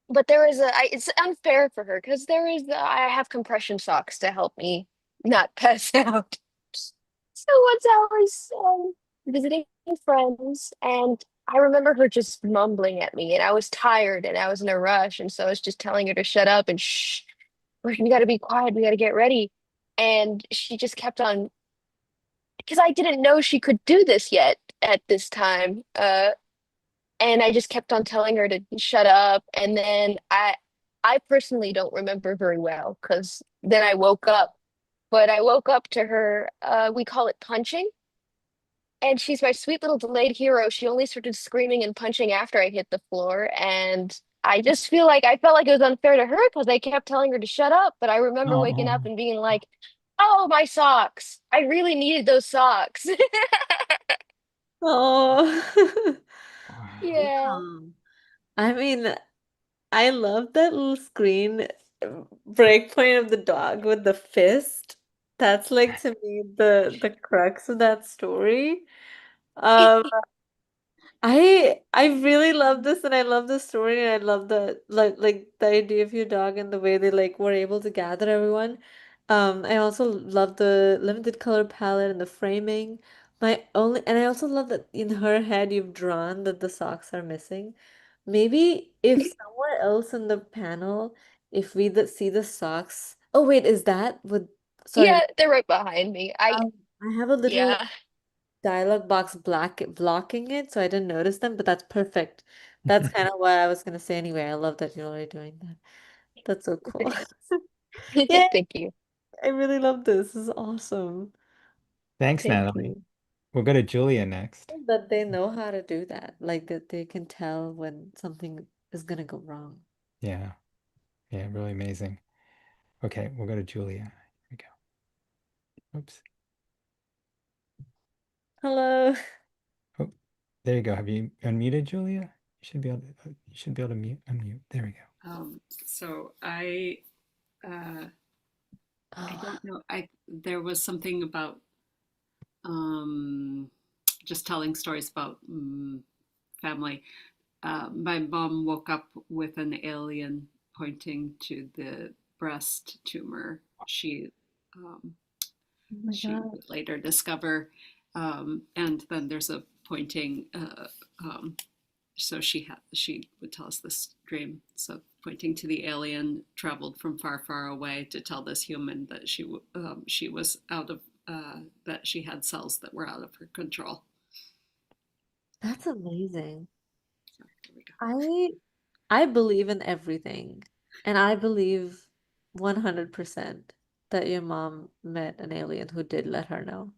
S6: but it's unfair for her because I have compression socks to help me not pass out. So once I was visiting friends, and I remember her just mumbling at me, and I was tired and I was in a rush, and so I was just telling her to shut up and shh, we got to be quiet, we got to get ready, and she just kept on because I didn't know she could do this yet at this time. And I just kept on telling her to shut up. And then I personally don't remember very well because then I woke up. But I woke up to her, we call it punching. And she's my sweet little delayed hero. She only started screaming and punching after I hit the floor. And I just feel like I felt like it was unfair to her because I kept telling her to shut up. But I remember waking up
S1: Oh.
S6: and being like, oh, my socks. I really needed those socks.
S2: Oh.
S6: Yeah.
S2: Wow. I mean, I love that little screen breakpoint of the dog with the fist. That's like to me the crux of that story. Um, I really love this, and I love the story, and I love the like the idea of your dog and the way they like were able to gather everyone. I also love the limited color palette and the framing. And I also love that in her head you've drawn that the socks are missing. Maybe if somewhere else in the panel, if we see the socks. Oh wait, is that what? Sorry,
S6: Yeah, they're right behind me.
S2: I have a little
S6: Yeah.
S2: dialogue box blocking it, so I didn't notice them, but that's perfect. That's kind of what I was gonna say anyway. I love that you're already doing that. That's so cool. Yeah,
S6: Thank you.
S2: I really love this. This is awesome.
S1: Thanks,
S2: Thank
S1: Natalie.
S2: you.
S1: We'll go to Julia next.
S2: That they know how to do that. Like that they can tell when something is gonna go wrong.
S1: Yeah, yeah, really amazing. Okay, we'll go to Julia. Here we go. Oops.
S2: Hello.
S1: Oh, there you go. Have you unmuted, Julia? You should be able to unmute. There we go.
S7: So I don't know. There was something about um, just telling stories about family. My mom woke up with an alien pointing to the breast tumor. Um,
S2: Oh my
S7: she
S2: God.
S7: would later discover, and then there's a pointing. So she would tell us this dream. So pointing to the alien traveled from far, far away to tell this human that she was out of that she had cells that were out of her control.
S2: That's amazing.
S7: So there we go.
S2: I believe in everything. And I believe 100% that your mom met an alien who did let her know.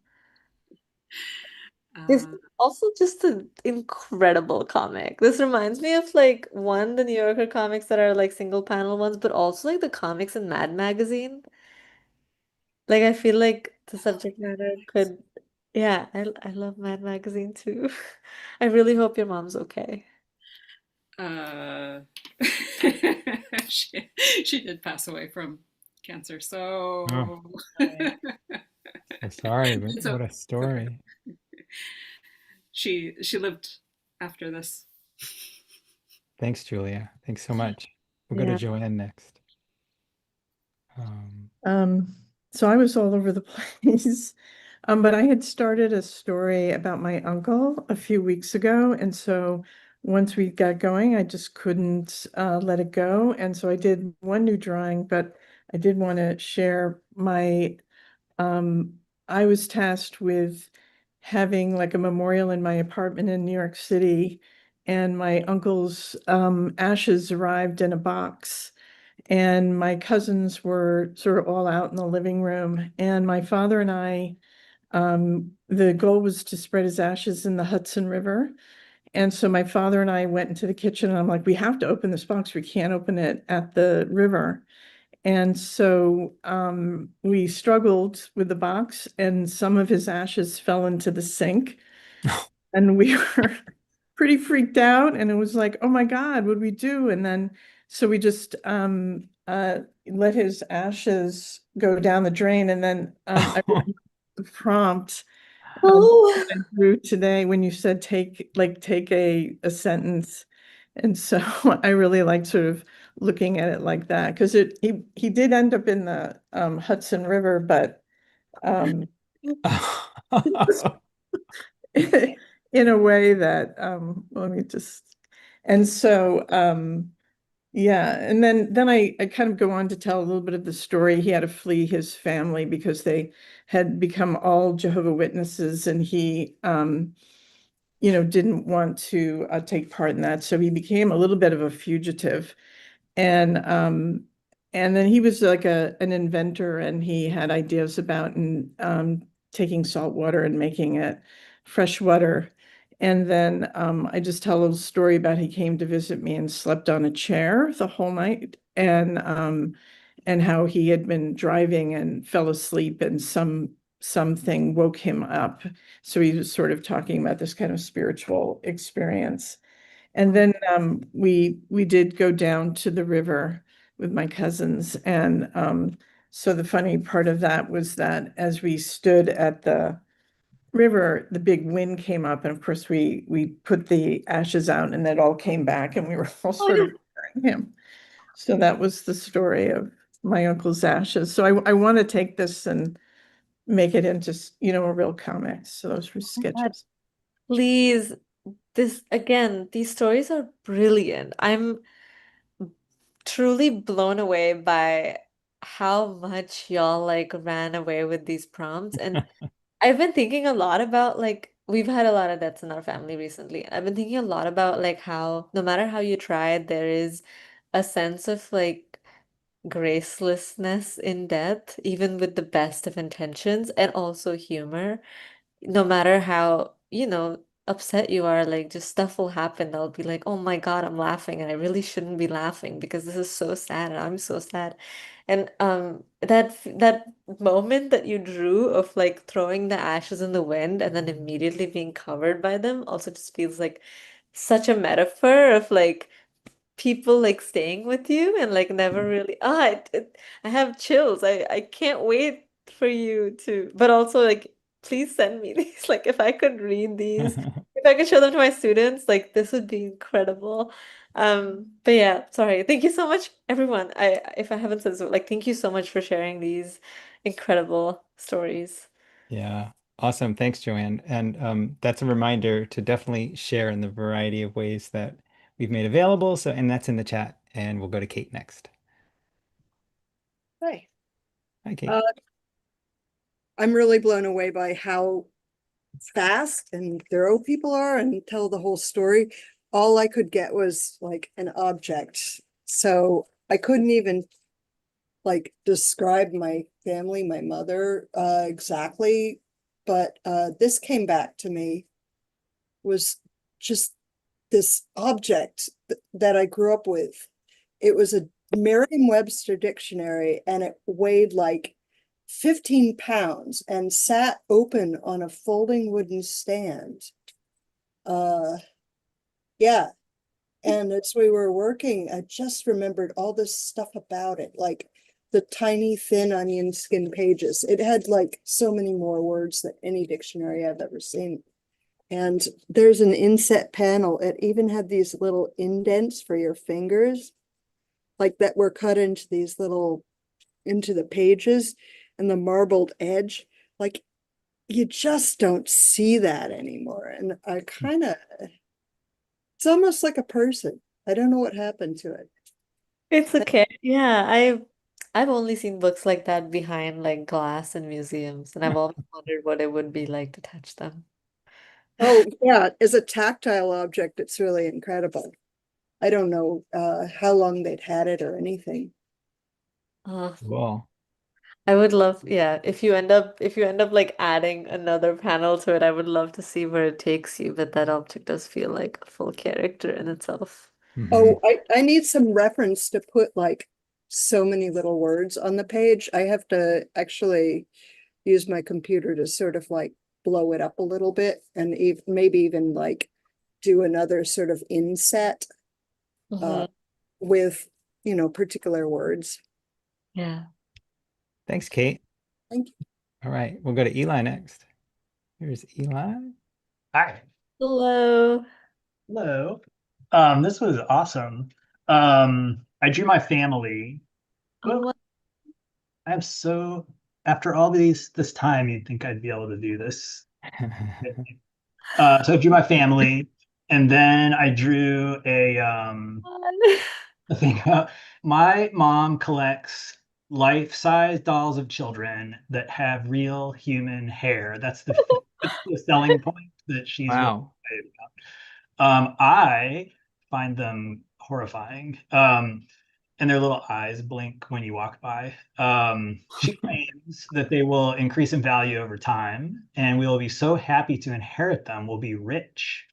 S2: This
S7: Uh,
S2: is also just an incredible comic. This reminds me of like one, the New Yorker comics that are like single panel ones, but also like the comics in Mad Magazine. Like I feel like the subject matter could, yeah, I love Mad Magazine too. I really hope your mom's okay.
S7: uh, she did pass away from cancer,
S1: Oh,
S7: so
S2: Right.
S1: so sorry, but
S7: it's
S1: what a
S7: okay.
S1: story.
S7: She lived after this.
S1: Thanks, Julia. Thanks so much. We'll go to
S2: Yeah.
S1: Joanne next. Um,
S8: Um, so I was all over the place. But I had started a story about my uncle a few weeks ago. And so once we got going, I just couldn't let it go. And so I did one new drawing, but I did want to share I was tasked with having like a memorial in my apartment in New York City. And my uncle's ashes arrived in a box. And my cousins were sort of all out in the living room. And my father and I, the goal was to spread his ashes in the Hudson River. And so my father and I went into the kitchen and I'm like, we have to open this box. We can't open it at the river. And so we struggled with the box and some of his ashes fell into the sink. And we were pretty freaked out. And it was like, oh my God, what do we do? And then so we just let his ashes go down the drain. And then I wrote the prompt
S2: Oh,
S8: I drew today when you said take a sentence. And so I really like sort of looking at it like that because he did end up in the Hudson River, but um in a way that let me just and so yeah, and then I kind of go on to tell a little bit of the story. He had to flee his family because they had become all Jehovah Witnesses, and he didn't want to take part in that. So he became a little bit of a fugitive. And then he was like an inventor and he had ideas about taking salt water and making it fresh water. And then I just tell a little story about he came to visit me and slept on a chair the whole night and how he had been driving and fell asleep and something woke him up. So he was sort of talking about this kind of spiritual experience. And then we did go down to the river with my cousins. And so the funny part of that was that as we stood at the river, the big wind came up. And of course, we put the ashes out and it all came back and we were all sort of carrying him. So that was the story of my uncle's ashes. So I want to take this and make it into, a real comic. So those were
S2: God,
S8: sketches.
S2: please. This again, these stories are brilliant. I'm truly blown away by how much y'all like ran away with these prompts. And I've been thinking a lot about like we've had a lot of deaths in our family recently. I've been thinking a lot about like how no matter how you try, there is a sense of like gracelessness in death, even with the best of intentions and also humor. No matter how, upset you are, like just stuff will happen that'll be like, oh my God, I'm laughing and I really shouldn't be laughing because this is so sad and I'm so sad. And that moment that you drew of like throwing the ashes in the wind and then immediately being covered by them also just feels like such a metaphor of like people like staying with you and like never really I have chills. I can't wait for you to, but also like please send me these. Like if I could read these, if I could show them to my students, like this would be incredible. But yeah, sorry. Thank you so much, everyone. I if I haven't said so, like thank you so much for sharing these incredible stories.
S1: Yeah, awesome. Thanks, Joanne. And that's a reminder to definitely share in the variety of ways that we've made available. So, and that's in the chat. And we'll go to Kate next.
S9: Hi.
S1: Hi, Kate.
S9: I'm really blown away by how fast and thorough people are and tell the whole story. All I could get was like an object. So I couldn't even like describe my family, my mother, exactly. But this came back to me was just this object that I grew up with. It was a Merriam-Webster dictionary and it weighed like 15 pounds and sat open on a folding wooden stand. Yeah. And as we were working, I just remembered all this stuff about it, like the tiny thin onion skin pages. It had like so many more words than any dictionary I've ever seen. And there's an inset panel. It even had these little indents for your fingers, like that were cut into these little, into the pages and the marbled edge. Like you just don't see that anymore. And I kind of, it's almost like a person. I don't know what happened to it.
S2: It's okay. Yeah, I've only seen books like that behind like glass in museums, and I've always wondered what it would be like to touch them.
S9: Oh, yeah, as a tactile object, it's really incredible. I don't know how long they'd had it or anything.
S2: Uh,
S1: Cool.
S2: I would love, yeah, if you end up like adding another panel to it, I would love to see where it takes you, but that object does feel like a full character in itself.
S1: Mhm.
S9: Oh, I need some reference to put like so many little words on the page. I have to actually use my computer to sort of like blow it up a little bit and maybe even like do another sort of inset
S2: Hmm.
S9: uh, with, particular words.
S2: Yeah.
S1: Thanks, Kate.
S9: Thank you.
S1: All right, we'll go to Eli next. Here's Eli.
S10: Hi.
S2: Hello.
S10: Hello. This was awesome. I drew my family.
S2: Oh,
S10: Well, I'm so after all this time, you'd think I'd be able to do this. So I drew my family, and then I drew a thing. My mom collects life-size dolls of children that have real human hair. That's the selling point that she's really
S1: Wow.
S10: excited I find them horrifying. And their little eyes blink when you walk by. She claims that they will increase in value over time, and we will be so happy to inherit them. We'll be rich.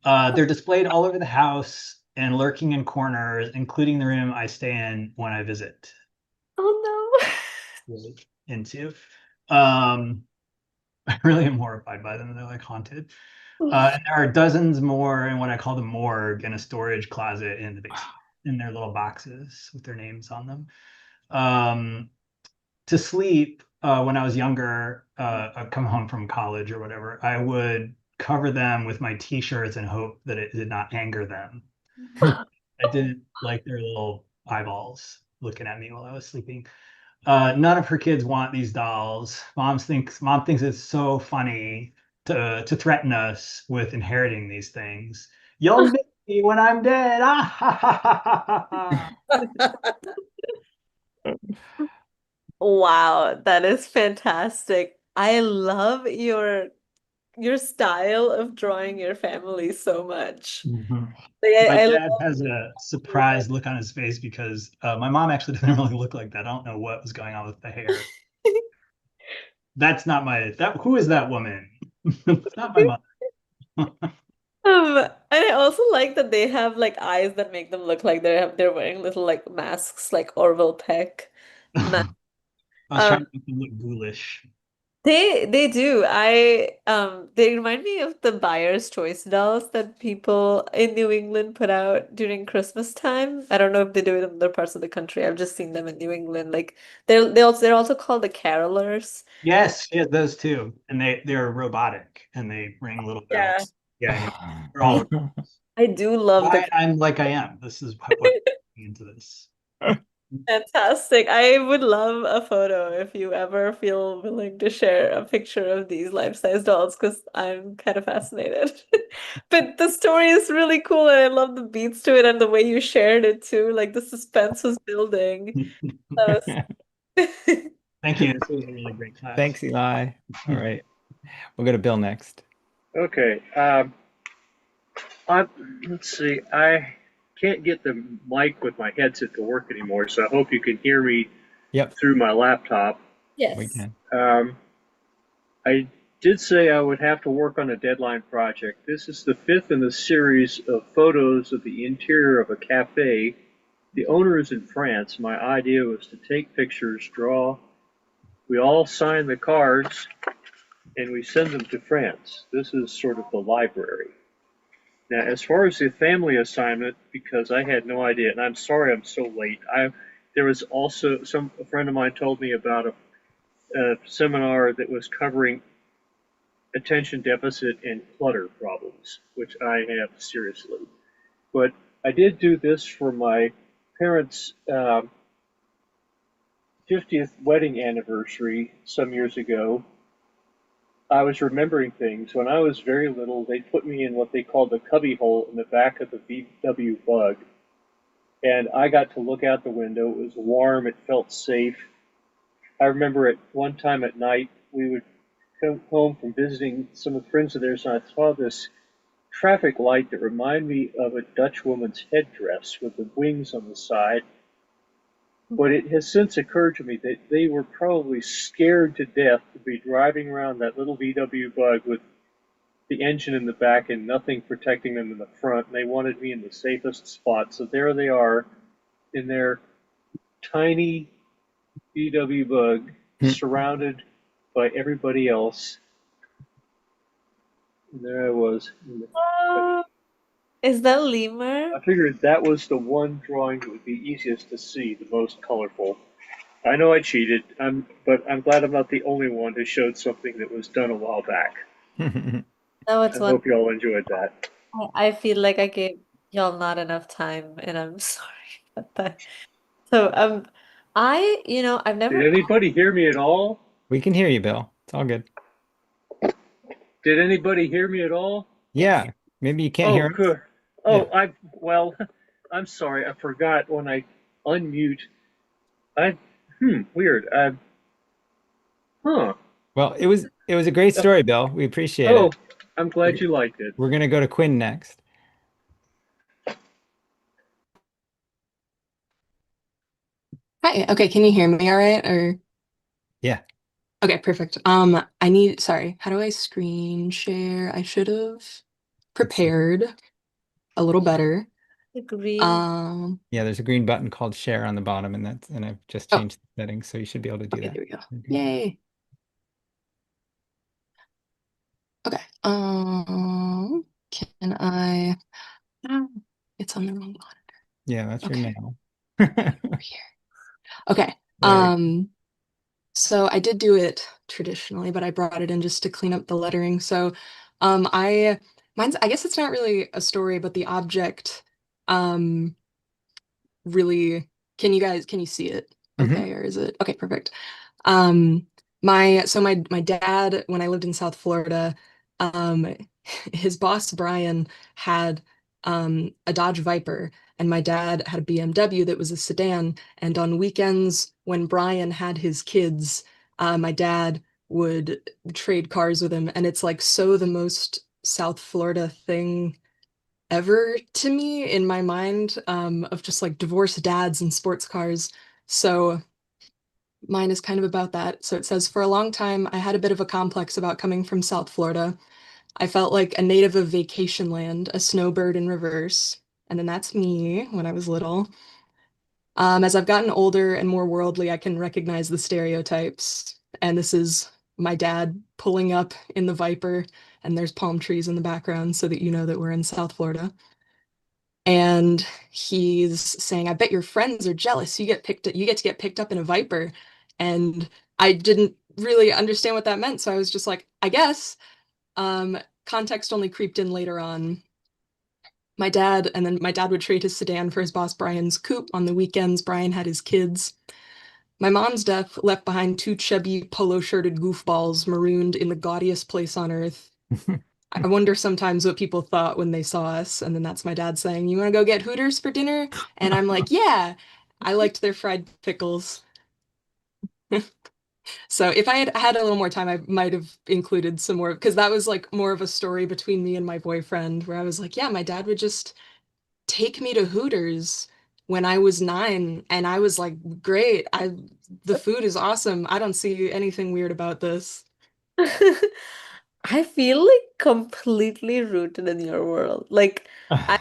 S10: They're displayed all over the house and lurking in corners, including the room I stay in when I visit.
S2: oh
S10: Really into. Um, I really am horrified by them. They're like haunted.
S2: no.
S10: And there are dozens more in what I call the morgue in a storage closet in the basement, in their little boxes with their names on them. Um, to sleep, when I was younger, I'd come home from college or whatever, I would cover them with my t-shirts and hope that it did not anger them. I didn't like their little eyeballs looking at me while I was sleeping. None of her kids want these dolls. Mom thinks it's so funny to threaten us with inheriting these things. You'll miss me when I'm dead. Ah, ha, ha, ha, ha, ha.
S2: Wow, that is fantastic. I love your style of drawing your family so much.
S10: Mhm.
S2: Like
S10: My
S2: I
S10: dad
S2: love
S10: has a surprised look on his face because my mom actually doesn't really look like that. I don't know what was going on with the hair. That's not my that. Who is that woman? It's not my mother.
S2: and I also like that they have like eyes that make them look like they're wearing little like masks like Orville Peck. Ma
S10: I was
S2: um
S10: trying to make them look ghoulish.
S2: they do. They remind me of the Buyer's Choice dolls that people in New England put out during Christmas time. I don't know if they do it in other parts of the country. I've just seen them in New England. Like they're also called the carolers.
S10: Yes, yeah, those two, and they're robotic, and they ring little
S2: Yeah.
S10: bells. Yeah, yeah, they're all
S2: I do love the
S10: why I'm like I am. This is what into this.
S2: fantastic. I would love a photo if you ever feel willing to share a picture of these life-size dolls because I'm kind of fascinated. But the story is really cool and I love the beats to it and the way you shared it too. Like the suspense was building. That was
S10: Thank you. This was a really great class.
S1: Thanks, Eli. All right. We'll go to Bill next.
S11: Okay. Let's see. I can't get the mic with my headset to work anymore, so I hope you can hear me
S1: Yep,
S11: through my laptop.
S1: we
S2: Yes.
S1: can.
S11: I did say I would have to work on a deadline project. This is the fifth in the series of photos of the interior of a cafe. The owner is in France. My idea was to take pictures, draw. We all sign the cards, and we send them to France. This is sort of the library. Now, as far as the family assignment, because I had no idea, and I'm sorry I'm so late. There was also a friend of mine told me about a seminar that was covering attention deficit and clutter problems, which I have seriously. But I did do this for my parents' 50th wedding anniversary some years ago. I was remembering things. When I was very little, they put me in what they called the cubby hole in the back of the VW Bug. And I got to look out the window. It was warm. It felt safe. I remember at one time at night, we would come home from visiting some of the friends of theirs, and I saw this traffic light that reminded me of a Dutch woman's headdress with the wings on the side. But it has since occurred to me that they were probably scared to death to be driving around that little VW Bug with the engine in the back and nothing protecting them in the front. And they wanted me in the safest spot. So there they are in their tiny VW Bug, surrounded by everybody else. And there I was.
S2: Is that lemur?
S11: I figured that was the one drawing that would be easiest to see, the most colorful. I know I cheated, but I'm glad I'm not the only one who showed something that was done a while back.
S2: No,
S11: I
S2: it's one.
S11: hope you all enjoyed that.
S2: I feel like I gave y'all not enough time, and I'm sorry about that. So, I've
S11: Did
S2: never.
S11: anybody hear me at all?
S1: We can hear you, Bill. It's all good.
S11: Did anybody hear me at all?
S1: Yeah, maybe you can't
S11: Oh,
S1: hear us.
S11: good.
S1: Yeah.
S11: Oh, well, I'm sorry. I forgot when I unmute. I, weird. Huh.
S1: Well, it was a great story, Bill. We appreciate
S11: Oh,
S1: it.
S11: I'm glad you liked it.
S1: We're gonna go to Quinn next.
S12: Hi. Okay, can you hear me all right? Or
S1: Yeah.
S12: okay, perfect. Sorry, how do I screen share? I should have prepared a little better.
S2: The green.
S1: Yeah, there's a green button called share on the bottom, and I've just
S12: Oh,
S1: changed the settings, so you should be able to do
S12: okay,
S1: that.
S12: there we go.
S1: Okay.
S12: Yay. Okay. Can I? It's on the wrong monitor.
S1: Yeah, that's your
S12: Okay,
S1: nail.
S12: over here. Okay.
S1: There.
S12: So I did do it traditionally, but I brought it in just to clean up the lettering. So, I guess it's not really a story, but the object, um, really, can you see it?
S1: Mhm.
S12: Okay, or is it? Okay, perfect. Um, my dad, when I lived in South Florida, um, his boss Brian had a Dodge Viper, and my dad had a BMW that was a sedan. And on weekends, when Brian had his kids, my dad would trade cars with him, and it's like so the most South Florida thing ever to me in my mind, of just like divorced dads and sports cars. So mine is kind of about that. So it says, for a long time, I had a bit of a complex about coming from South Florida. I felt like a native of vacation land, a snowbird in reverse. And then that's me when I was little. As I've gotten older and more worldly, I can recognize the stereotypes. And this is my dad pulling up in the Viper, and there's palm trees in the background so that you know that we're in South Florida. And he's saying, I bet your friends are jealous. You get to get picked up in a Viper. And I didn't really understand what that meant. So I was just like, I guess. Context only creeped in later on. And then my dad would trade his sedan for his boss Brian's coupe. On the weekends, Brian had his kids. My mom's death left behind two chubby, polo-shirted goofballs marooned in the gaudiest place on earth. I wonder sometimes what people thought when they saw us. And then that's my dad saying, you want to go get Hooters for dinner? And I'm like, yeah, I liked their fried pickles. So if I had had a little more time, I might have included some more, because that was like more of a story between me and my boyfriend, where I was like, yeah, my dad would just take me to Hooters when I was 9, and I was like, great, the food is awesome. I don't see anything weird about this.
S2: I feel like completely rooted in your world. Like I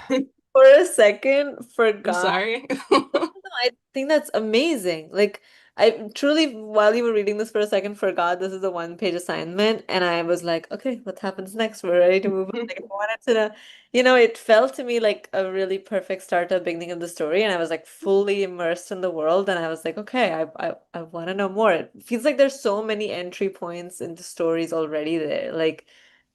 S2: for a second
S12: I'm
S2: forgot.
S12: sorry.
S2: I think that's amazing. Like I truly, while you were reading this for a second, forgot this is a one-page assignment, and I was like, okay, what happens next? We're ready to move on. Like I wanted to know, it felt to me like a really perfect start to the beginning of the story, and I was like fully immersed in the world, and I was like, okay, I want to know more. It feels like there's so many entry points into stories already there, like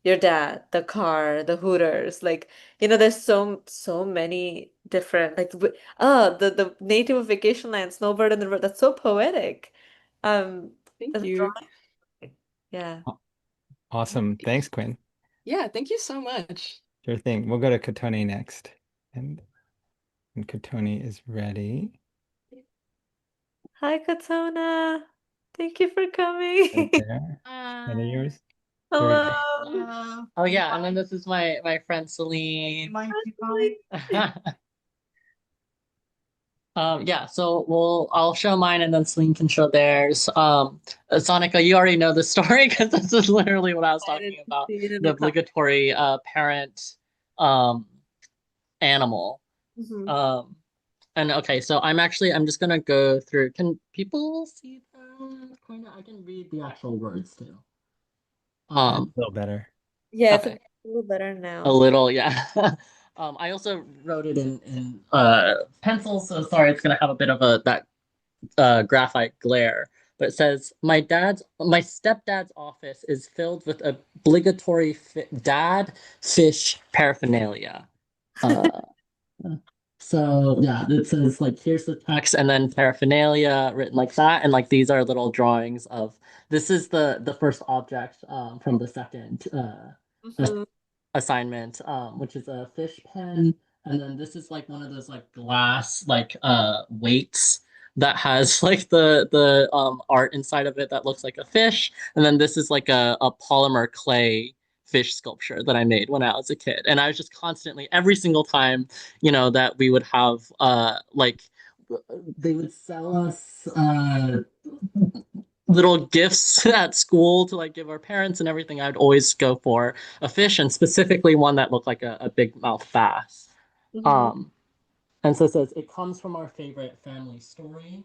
S2: your dad, the car, the Hooters, like there's so many different like the native of vacation land, snowbird in the river. That's so poetic.
S12: Thank
S2: The
S12: you.
S2: drawing, yeah.
S1: Awesome. Thanks, Quinn.
S12: Yeah, thank you so much.
S1: Sure thing. We'll go to Katoni next. And when Katoni is ready.
S2: Hi, Katona. Thank you for
S1: Right
S2: coming.
S1: there. That are yours? There we
S2: Hello.
S1: go.
S13: Oh yeah, and then this is my friend Celine. Yeah, so I'll show mine and then Celine can show theirs. Sonica, you already know the story because this is literally what I was
S2: I
S13: talking
S2: didn't
S13: about,
S2: see it in
S13: the
S2: the comment.
S13: obligatory parent um animal.
S2: Mhm.
S13: And okay, so I'm just gonna go through. Can people see that? Kind of, I can read the actual words too.
S1: That's a
S13: Um,
S1: little better.
S2: Yeah, it's a
S13: okay.
S2: little better
S13: A
S2: now.
S13: little, yeah. I also wrote it in pencil, so sorry, it's gonna have a bit of that graphite glare. But it says, my stepdad's office is filled with obligatory dad fish paraphernalia. Uh, so yeah, it says like here's the text and then paraphernalia written like that, and like these are little drawings of this is the first object from the second
S2: Mhm.
S13: assignment, which is a fish pen, and then this is like one of those like glass like weights that has like the art inside of it that looks like a fish, and then this is like a polymer clay fish sculpture that I made when I was a kid, and I was just constantly every single time that we would have like they would sell us little gifts at school to like give our parents and everything. I'd always go for a fish and specifically one that looked like a big mouth bass.
S2: Mhm.
S13: Um, and so it says it comes from our favorite family story.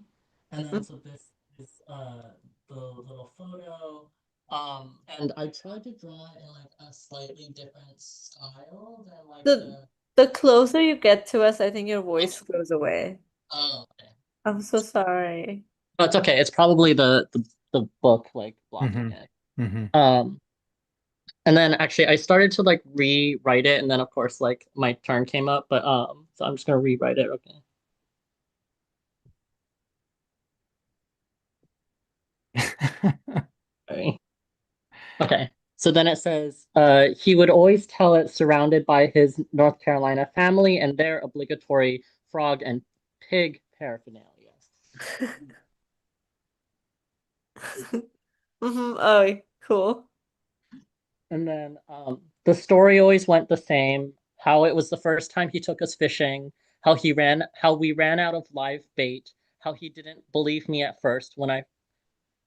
S13: And then so this is the little photo. And I tried to draw it in like a slightly different style than like
S2: The
S13: the
S2: the closer you get to us, I think your voice goes away.
S13: oh okay.
S2: I'm so sorry.
S13: No, it's okay. It's probably the book like blocking
S1: Mm-hmm.
S13: it.
S1: Mm-hmm.
S13: And then actually I started to like rewrite it and then of course like my turn came up, but so I'm just gonna rewrite it, okay. Sorry. Okay. So then it says, he would always tell it surrounded by his North Carolina family and their obligatory frog and pig paraphernalia.
S2: Oh, cool.
S13: And then the story always went the same. How it was the first time he took us fishing. How we ran out of live bait. How he didn't believe me at first when I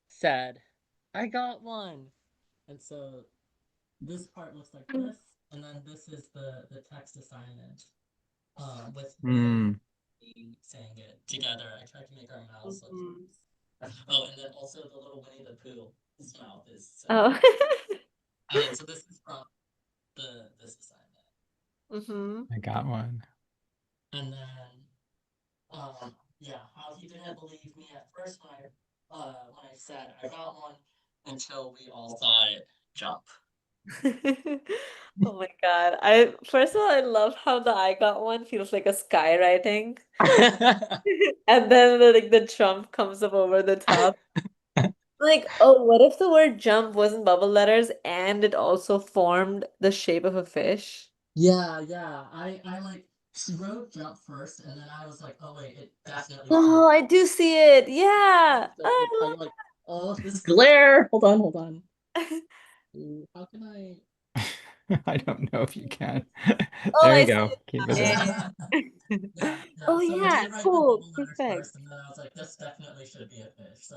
S13: said, "I got one." And so this part looks like this, and then this is the text assignment with him
S1: Mm,
S13: saying it together. I tried to make our mouths look. Oh, and then also the little Winnie the Pooh. His mouth is saying
S2: Oh.
S13: it. And so this is from this assignment.
S1: I got one.
S13: And then yeah, how he didn't believe me at first when I said I got one until we all saw it jump.
S2: Oh my God. I first of all, I love how the I got one feels like a skywriting. And then like the jump comes up over the top. Like, oh, what if the word jump wasn't bubble letters and it also formed the shape of a fish?
S13: Yeah. I like wrote jump first, and then I was like, oh wait, it definitely should.
S2: Oh, I do see it. Yeah.
S13: So
S2: I
S13: I
S2: love
S13: like, oh, this glare. Hold on.
S2: it.
S13: How can I?
S1: I don't know if you can.
S2: Oh,
S1: There you
S2: I see
S1: go. Keep it in.
S2: it.
S13: Yeah.
S2: Oh
S13: So I
S2: yeah,
S13: did write the
S2: cool.
S13: bubble letters
S2: Perfect.
S13: first, and then I was like, this definitely should be a fish. So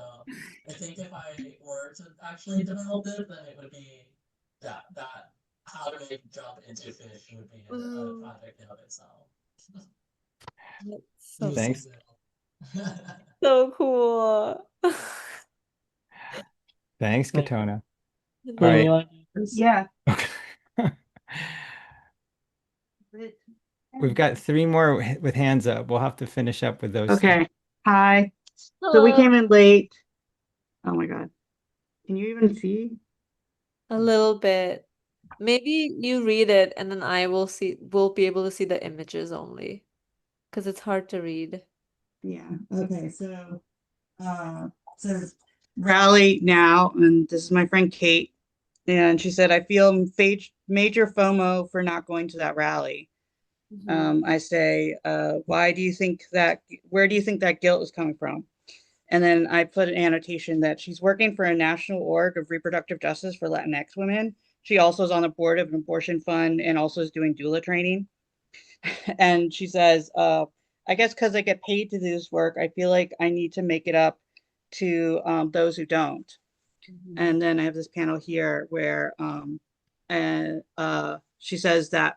S13: I think if I were to actually develop it, then it would be that how to make jump into fish would be a
S2: Mm,
S13: project in of itself.
S2: that's
S13: You
S2: so
S13: will see
S1: Thanks.
S13: that.
S2: so cool.
S1: Thanks,
S13: Wait,
S1: Katona. All
S13: Wayne, you
S1: right.
S13: want to do yours?
S8: Yeah.
S1: Okay. We've got three more with hands up. We'll have to finish up with those three.
S14: Okay. Hi. So we
S2: Hello.
S14: came in late. Oh my God. Can you even see?
S2: A little bit. Maybe you read it and then we'll be able to see the images only because it's hard to read.
S14: Yeah. Okay. So says rally now, and this is my friend Kate, and she said I feel major FOMO for not going to that rally. I say, why do you think that? Where do you think that guilt is coming from? And then I put an annotation that she's working for a national org of reproductive justice for Latinx women. She also is on the board of an abortion fund and also is doing doula training. And she says, I guess because I get paid to do this work, I feel like I need to make it up to those who don't. And then I have this panel here where she says that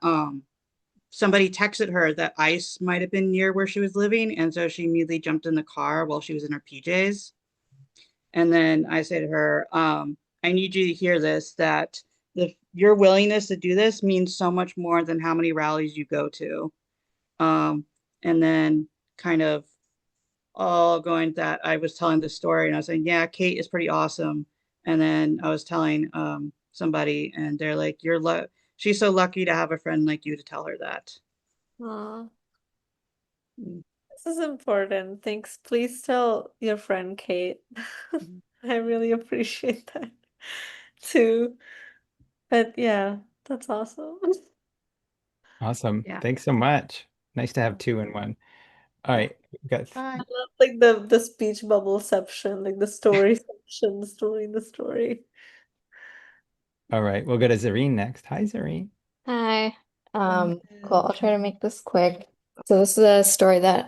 S14: somebody texted her that ICE might have been near where she was living. And so she immediately jumped in the car while she was in her PJs. And then I say to her, I need you to hear this, that your willingness to do this means so much more than how many rallies you go to. And then kind of all going that I was telling the story and I was saying, yeah, Kate is pretty awesome. And then I was telling somebody and they're like, she's so lucky to have a friend like you to tell her that.
S2: Aw, this is important. Thanks. Please tell your friend Kate. I really appreciate that too. But yeah, that's awesome.
S1: Awesome.
S14: Yeah.
S1: Thanks so much. Nice to have two in one. All right. We've got
S14: Bye.
S2: I love like the speech bubble section, like the story section, the story in the story.
S1: all right. We'll go to Zareen next. Hi, Zareen.
S15: Hi. Cool. I'll try to make this quick. So this is a story that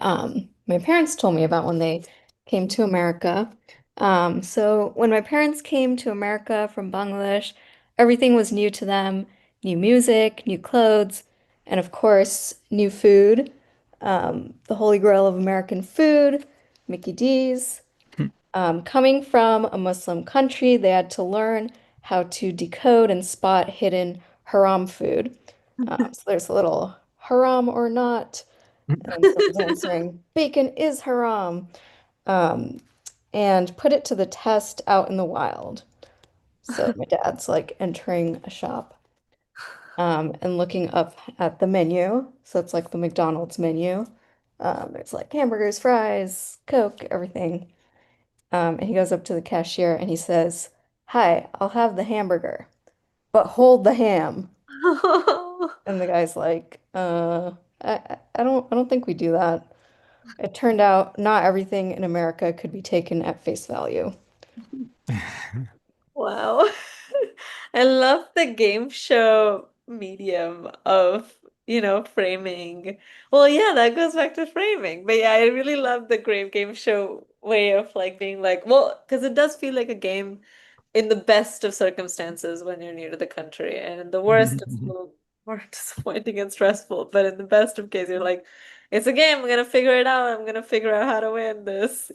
S15: my parents told me about when they came to America. So when my parents came to America from Bangladesh, everything was new to them. New music, new clothes, and of course, new food. The holy grail of American food, Mickey D's. Coming from a Muslim country, they had to learn how to decode and spot hidden haram food. So there's a little haram or not, and someone's answering bacon is haram, um, and put it to the test out in the wild. So my dad's like entering a shop and looking up at the menu. So it's like the McDonald's menu. There's like hamburgers, fries, Coke, everything. And he goes up to the cashier and he says, "Hi, I'll have the hamburger, but hold the ham." And the guy's like, I don't think we do that. It turned out not everything in America could be taken at face value.
S2: Wow. I love the game show medium of, framing. Well, yeah, that goes back to framing. But yeah, I really love the great game show way of like being like, well, because it does feel like a game in the best of circumstances when you're new to the country. And in the worst, it's a little more disappointing and stressful. But in the best of cases, you're like, it's a game, I'm gonna figure it out. I'm gonna figure out how to win this.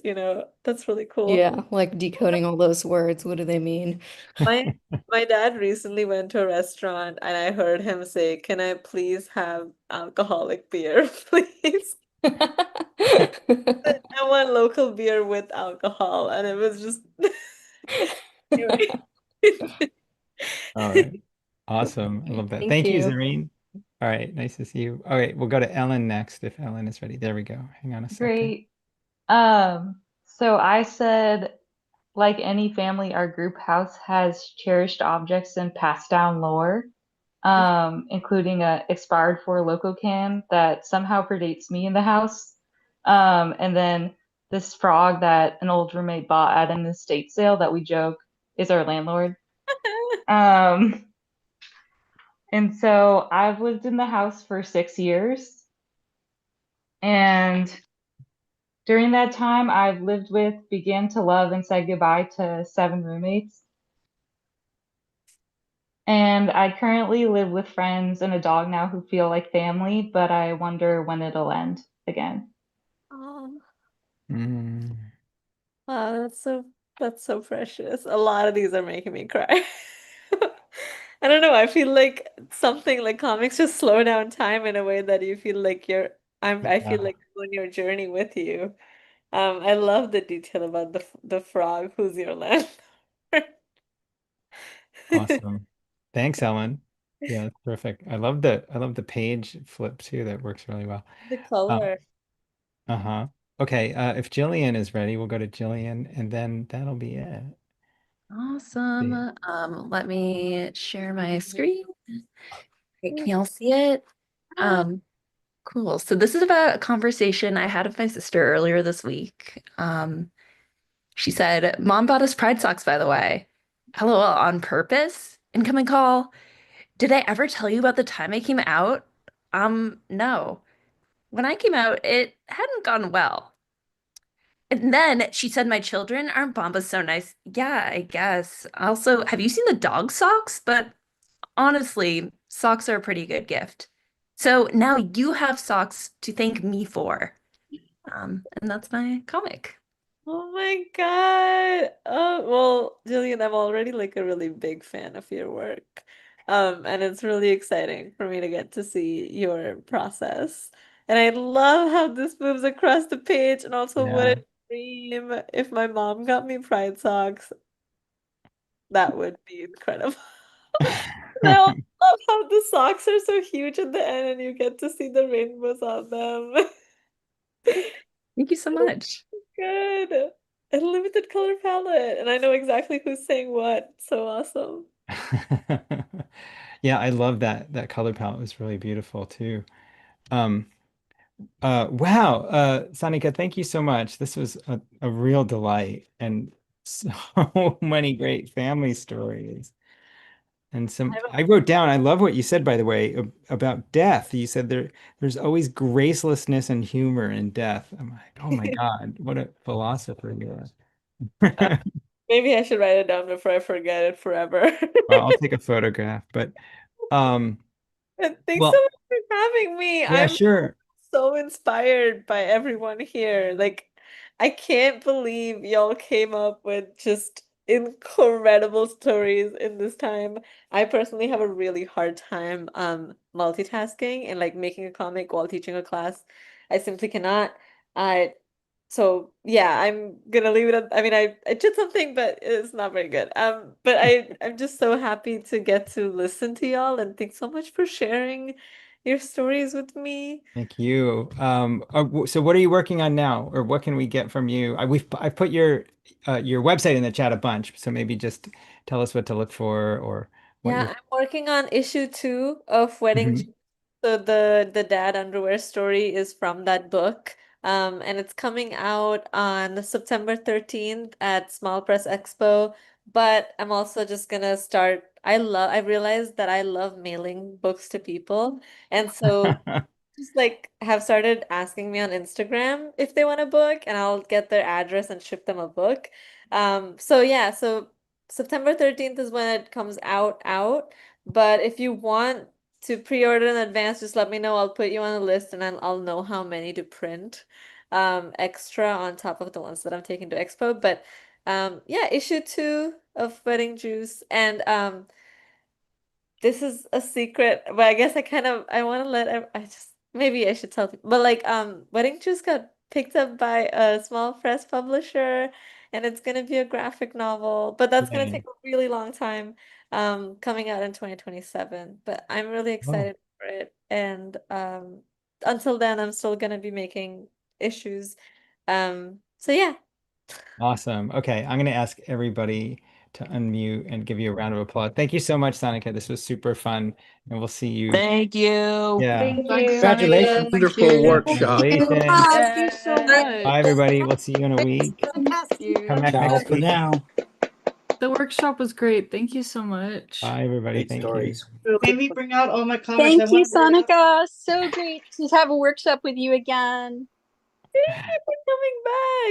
S2: That's really cool.
S15: Yeah, like decoding all those words. What do they mean?
S2: My my dad recently went to a restaurant and I heard him say, "Can I please have alcoholic beer, please?" I want local beer with alcohol, and it was just anyway.
S1: All right. Awesome. I love that.
S15: Thank
S1: Thank you,
S15: you.
S1: Zareen. All right. Nice to see you. All right. We'll go to Ellen next if Ellen is ready. There we go. Hang on a second.
S16: Great. So I said, like any family, our group house has cherished objects and passed down lore, including a expired for loco can that somehow predates me in the house. And then this frog that an old roommate bought at an estate sale that we joke is our landlord. Um, and so I've lived in the house for 6 years, and during that time, I've lived with, began to love, and said goodbye to 7 roommates. And I currently live with friends and a dog now who feel like family, but I wonder when it'll end again.
S2: Oh,
S1: Mm.
S2: wow, that's so precious. A lot of these are making me cry. I don't know. I feel like something like comics just slow down time in a way that you feel like I feel
S1: Yeah.
S2: like I'm on your journey with you. I love the detail about the frog who's your landlord.
S1: Awesome. Thanks, Ellen. Yeah, that's perfect. I love the page flip too. That works really well.
S2: The
S1: Um,
S2: color.
S1: uh-huh. Okay, if Jillian is ready, we'll go to Jillian and then that'll be it.
S17: Awesome.
S1: See.
S17: Let me share my screen. Okay, can y'all see it? Um, cool. So this is about a conversation I had with my sister earlier this week. She said, "Mom bought us Pride socks, by the way." LOL, on purpose? Incoming call. Did I ever tell you about the time I came out? No. When I came out, it hadn't gone well. And then she said, "My children aren't Bombas so nice." Yeah, I guess. Also, have you seen the dog socks? But honestly, socks are a pretty good gift. So now you have socks to thank me for. And that's my comic.
S2: Oh my God. Oh, well, Jillian, I'm already like a really big fan of your work. And it's really exciting for me to get to see your process. And I love how this moves across the page and also what
S1: Yeah.
S2: a dream. If my mom got me Pride socks, that would be incredible. And I also love how the socks are so huge at the end and you get to see the rainbows on them.
S17: Thank you so much.
S2: Good. A limited color palette. And I know exactly who's saying what. So awesome.
S1: Yeah, I love that color palette was really beautiful too. Um, wow, Sanika, thank you so much. This was a real delight and so many great family stories. And I wrote down, I love what you said, by the way, about death. You said there's always gracelessness and humor in death. I'm like, oh my God, what a philosopher you
S2: Uh,
S1: are.
S2: maybe I should write it down before I forget it forever.
S1: Well, I'll take a photograph, but um,
S2: And thanks so
S1: well,
S2: much for having me.
S1: yeah,
S2: I'm
S1: sure.
S2: so inspired by everyone here. Like, I can't believe y'all came up with just incredible stories in this time. I personally have a really hard time multitasking and like making a comic while teaching a class. I simply cannot. I So yeah, I'm gonna leave it at, I mean I did something but it's not very good. But I'm just so happy to get to listen to y'all and thanks so much for sharing your stories with me.
S1: Thank you. So what are you working on now, or what can we get from you? I put your website in the chat a bunch, so maybe just tell us what to look for or what
S2: Yeah,
S1: you're.
S2: I'm working on issue 2 of Wedding
S1: Mhm.
S2: Jeans. So the dad underwear story is from that book. And it's coming out on September 13th at Small Press Expo but I'm also just gonna start. I realized that I love mailing books to people, and so just like have started asking me on Instagram if they want a book, and I'll get their address and ship them a book. So yeah, so September 13th is when it comes out. But if you want to pre-order in advance, just let me know. I'll put you on a list, and I'll know how many to print extra on top of the ones that I'm taking to Expo. But yeah, issue 2 of Wedding Juice, and this is a secret, but I guess I want to I just maybe I should tell people. But like Wedding Juice got picked up by a small press publisher, and it's gonna be a graphic novel, but that's gonna
S1: Yay.
S2: take a really long time, coming out in 2027. But I'm really
S1: Oh,
S2: excited for it, and until then I'm still gonna be making issues. So yeah.
S1: awesome. Okay, I'm going to ask everybody to unmute and give you a round of applause. Thank you so much, Sanika. This was super fun, and we'll see you.
S18: Thank you.
S1: Yeah.
S16: Thank
S7: Thanks,
S16: you.
S1: Congratulations.
S7: Sanika.
S4: Wonderful
S1: Yeah,
S4: workshop.
S1: congratulations.
S7: Thank you so much.
S1: Bye, everybody. We'll see you in a week.
S7: Thank you.
S1: Come back
S18: Ciao
S1: next
S18: for
S1: week.
S18: now.
S7: The workshop was great. Thank you so much.
S1: Bye, everybody.
S18: Great
S1: Thank
S18: stories.
S14: Made me bring out all my comics. I
S19: Thank you,
S14: want to bring out.
S19: Sanika. So great to have a workshop with you again.
S2: Thank you for coming back.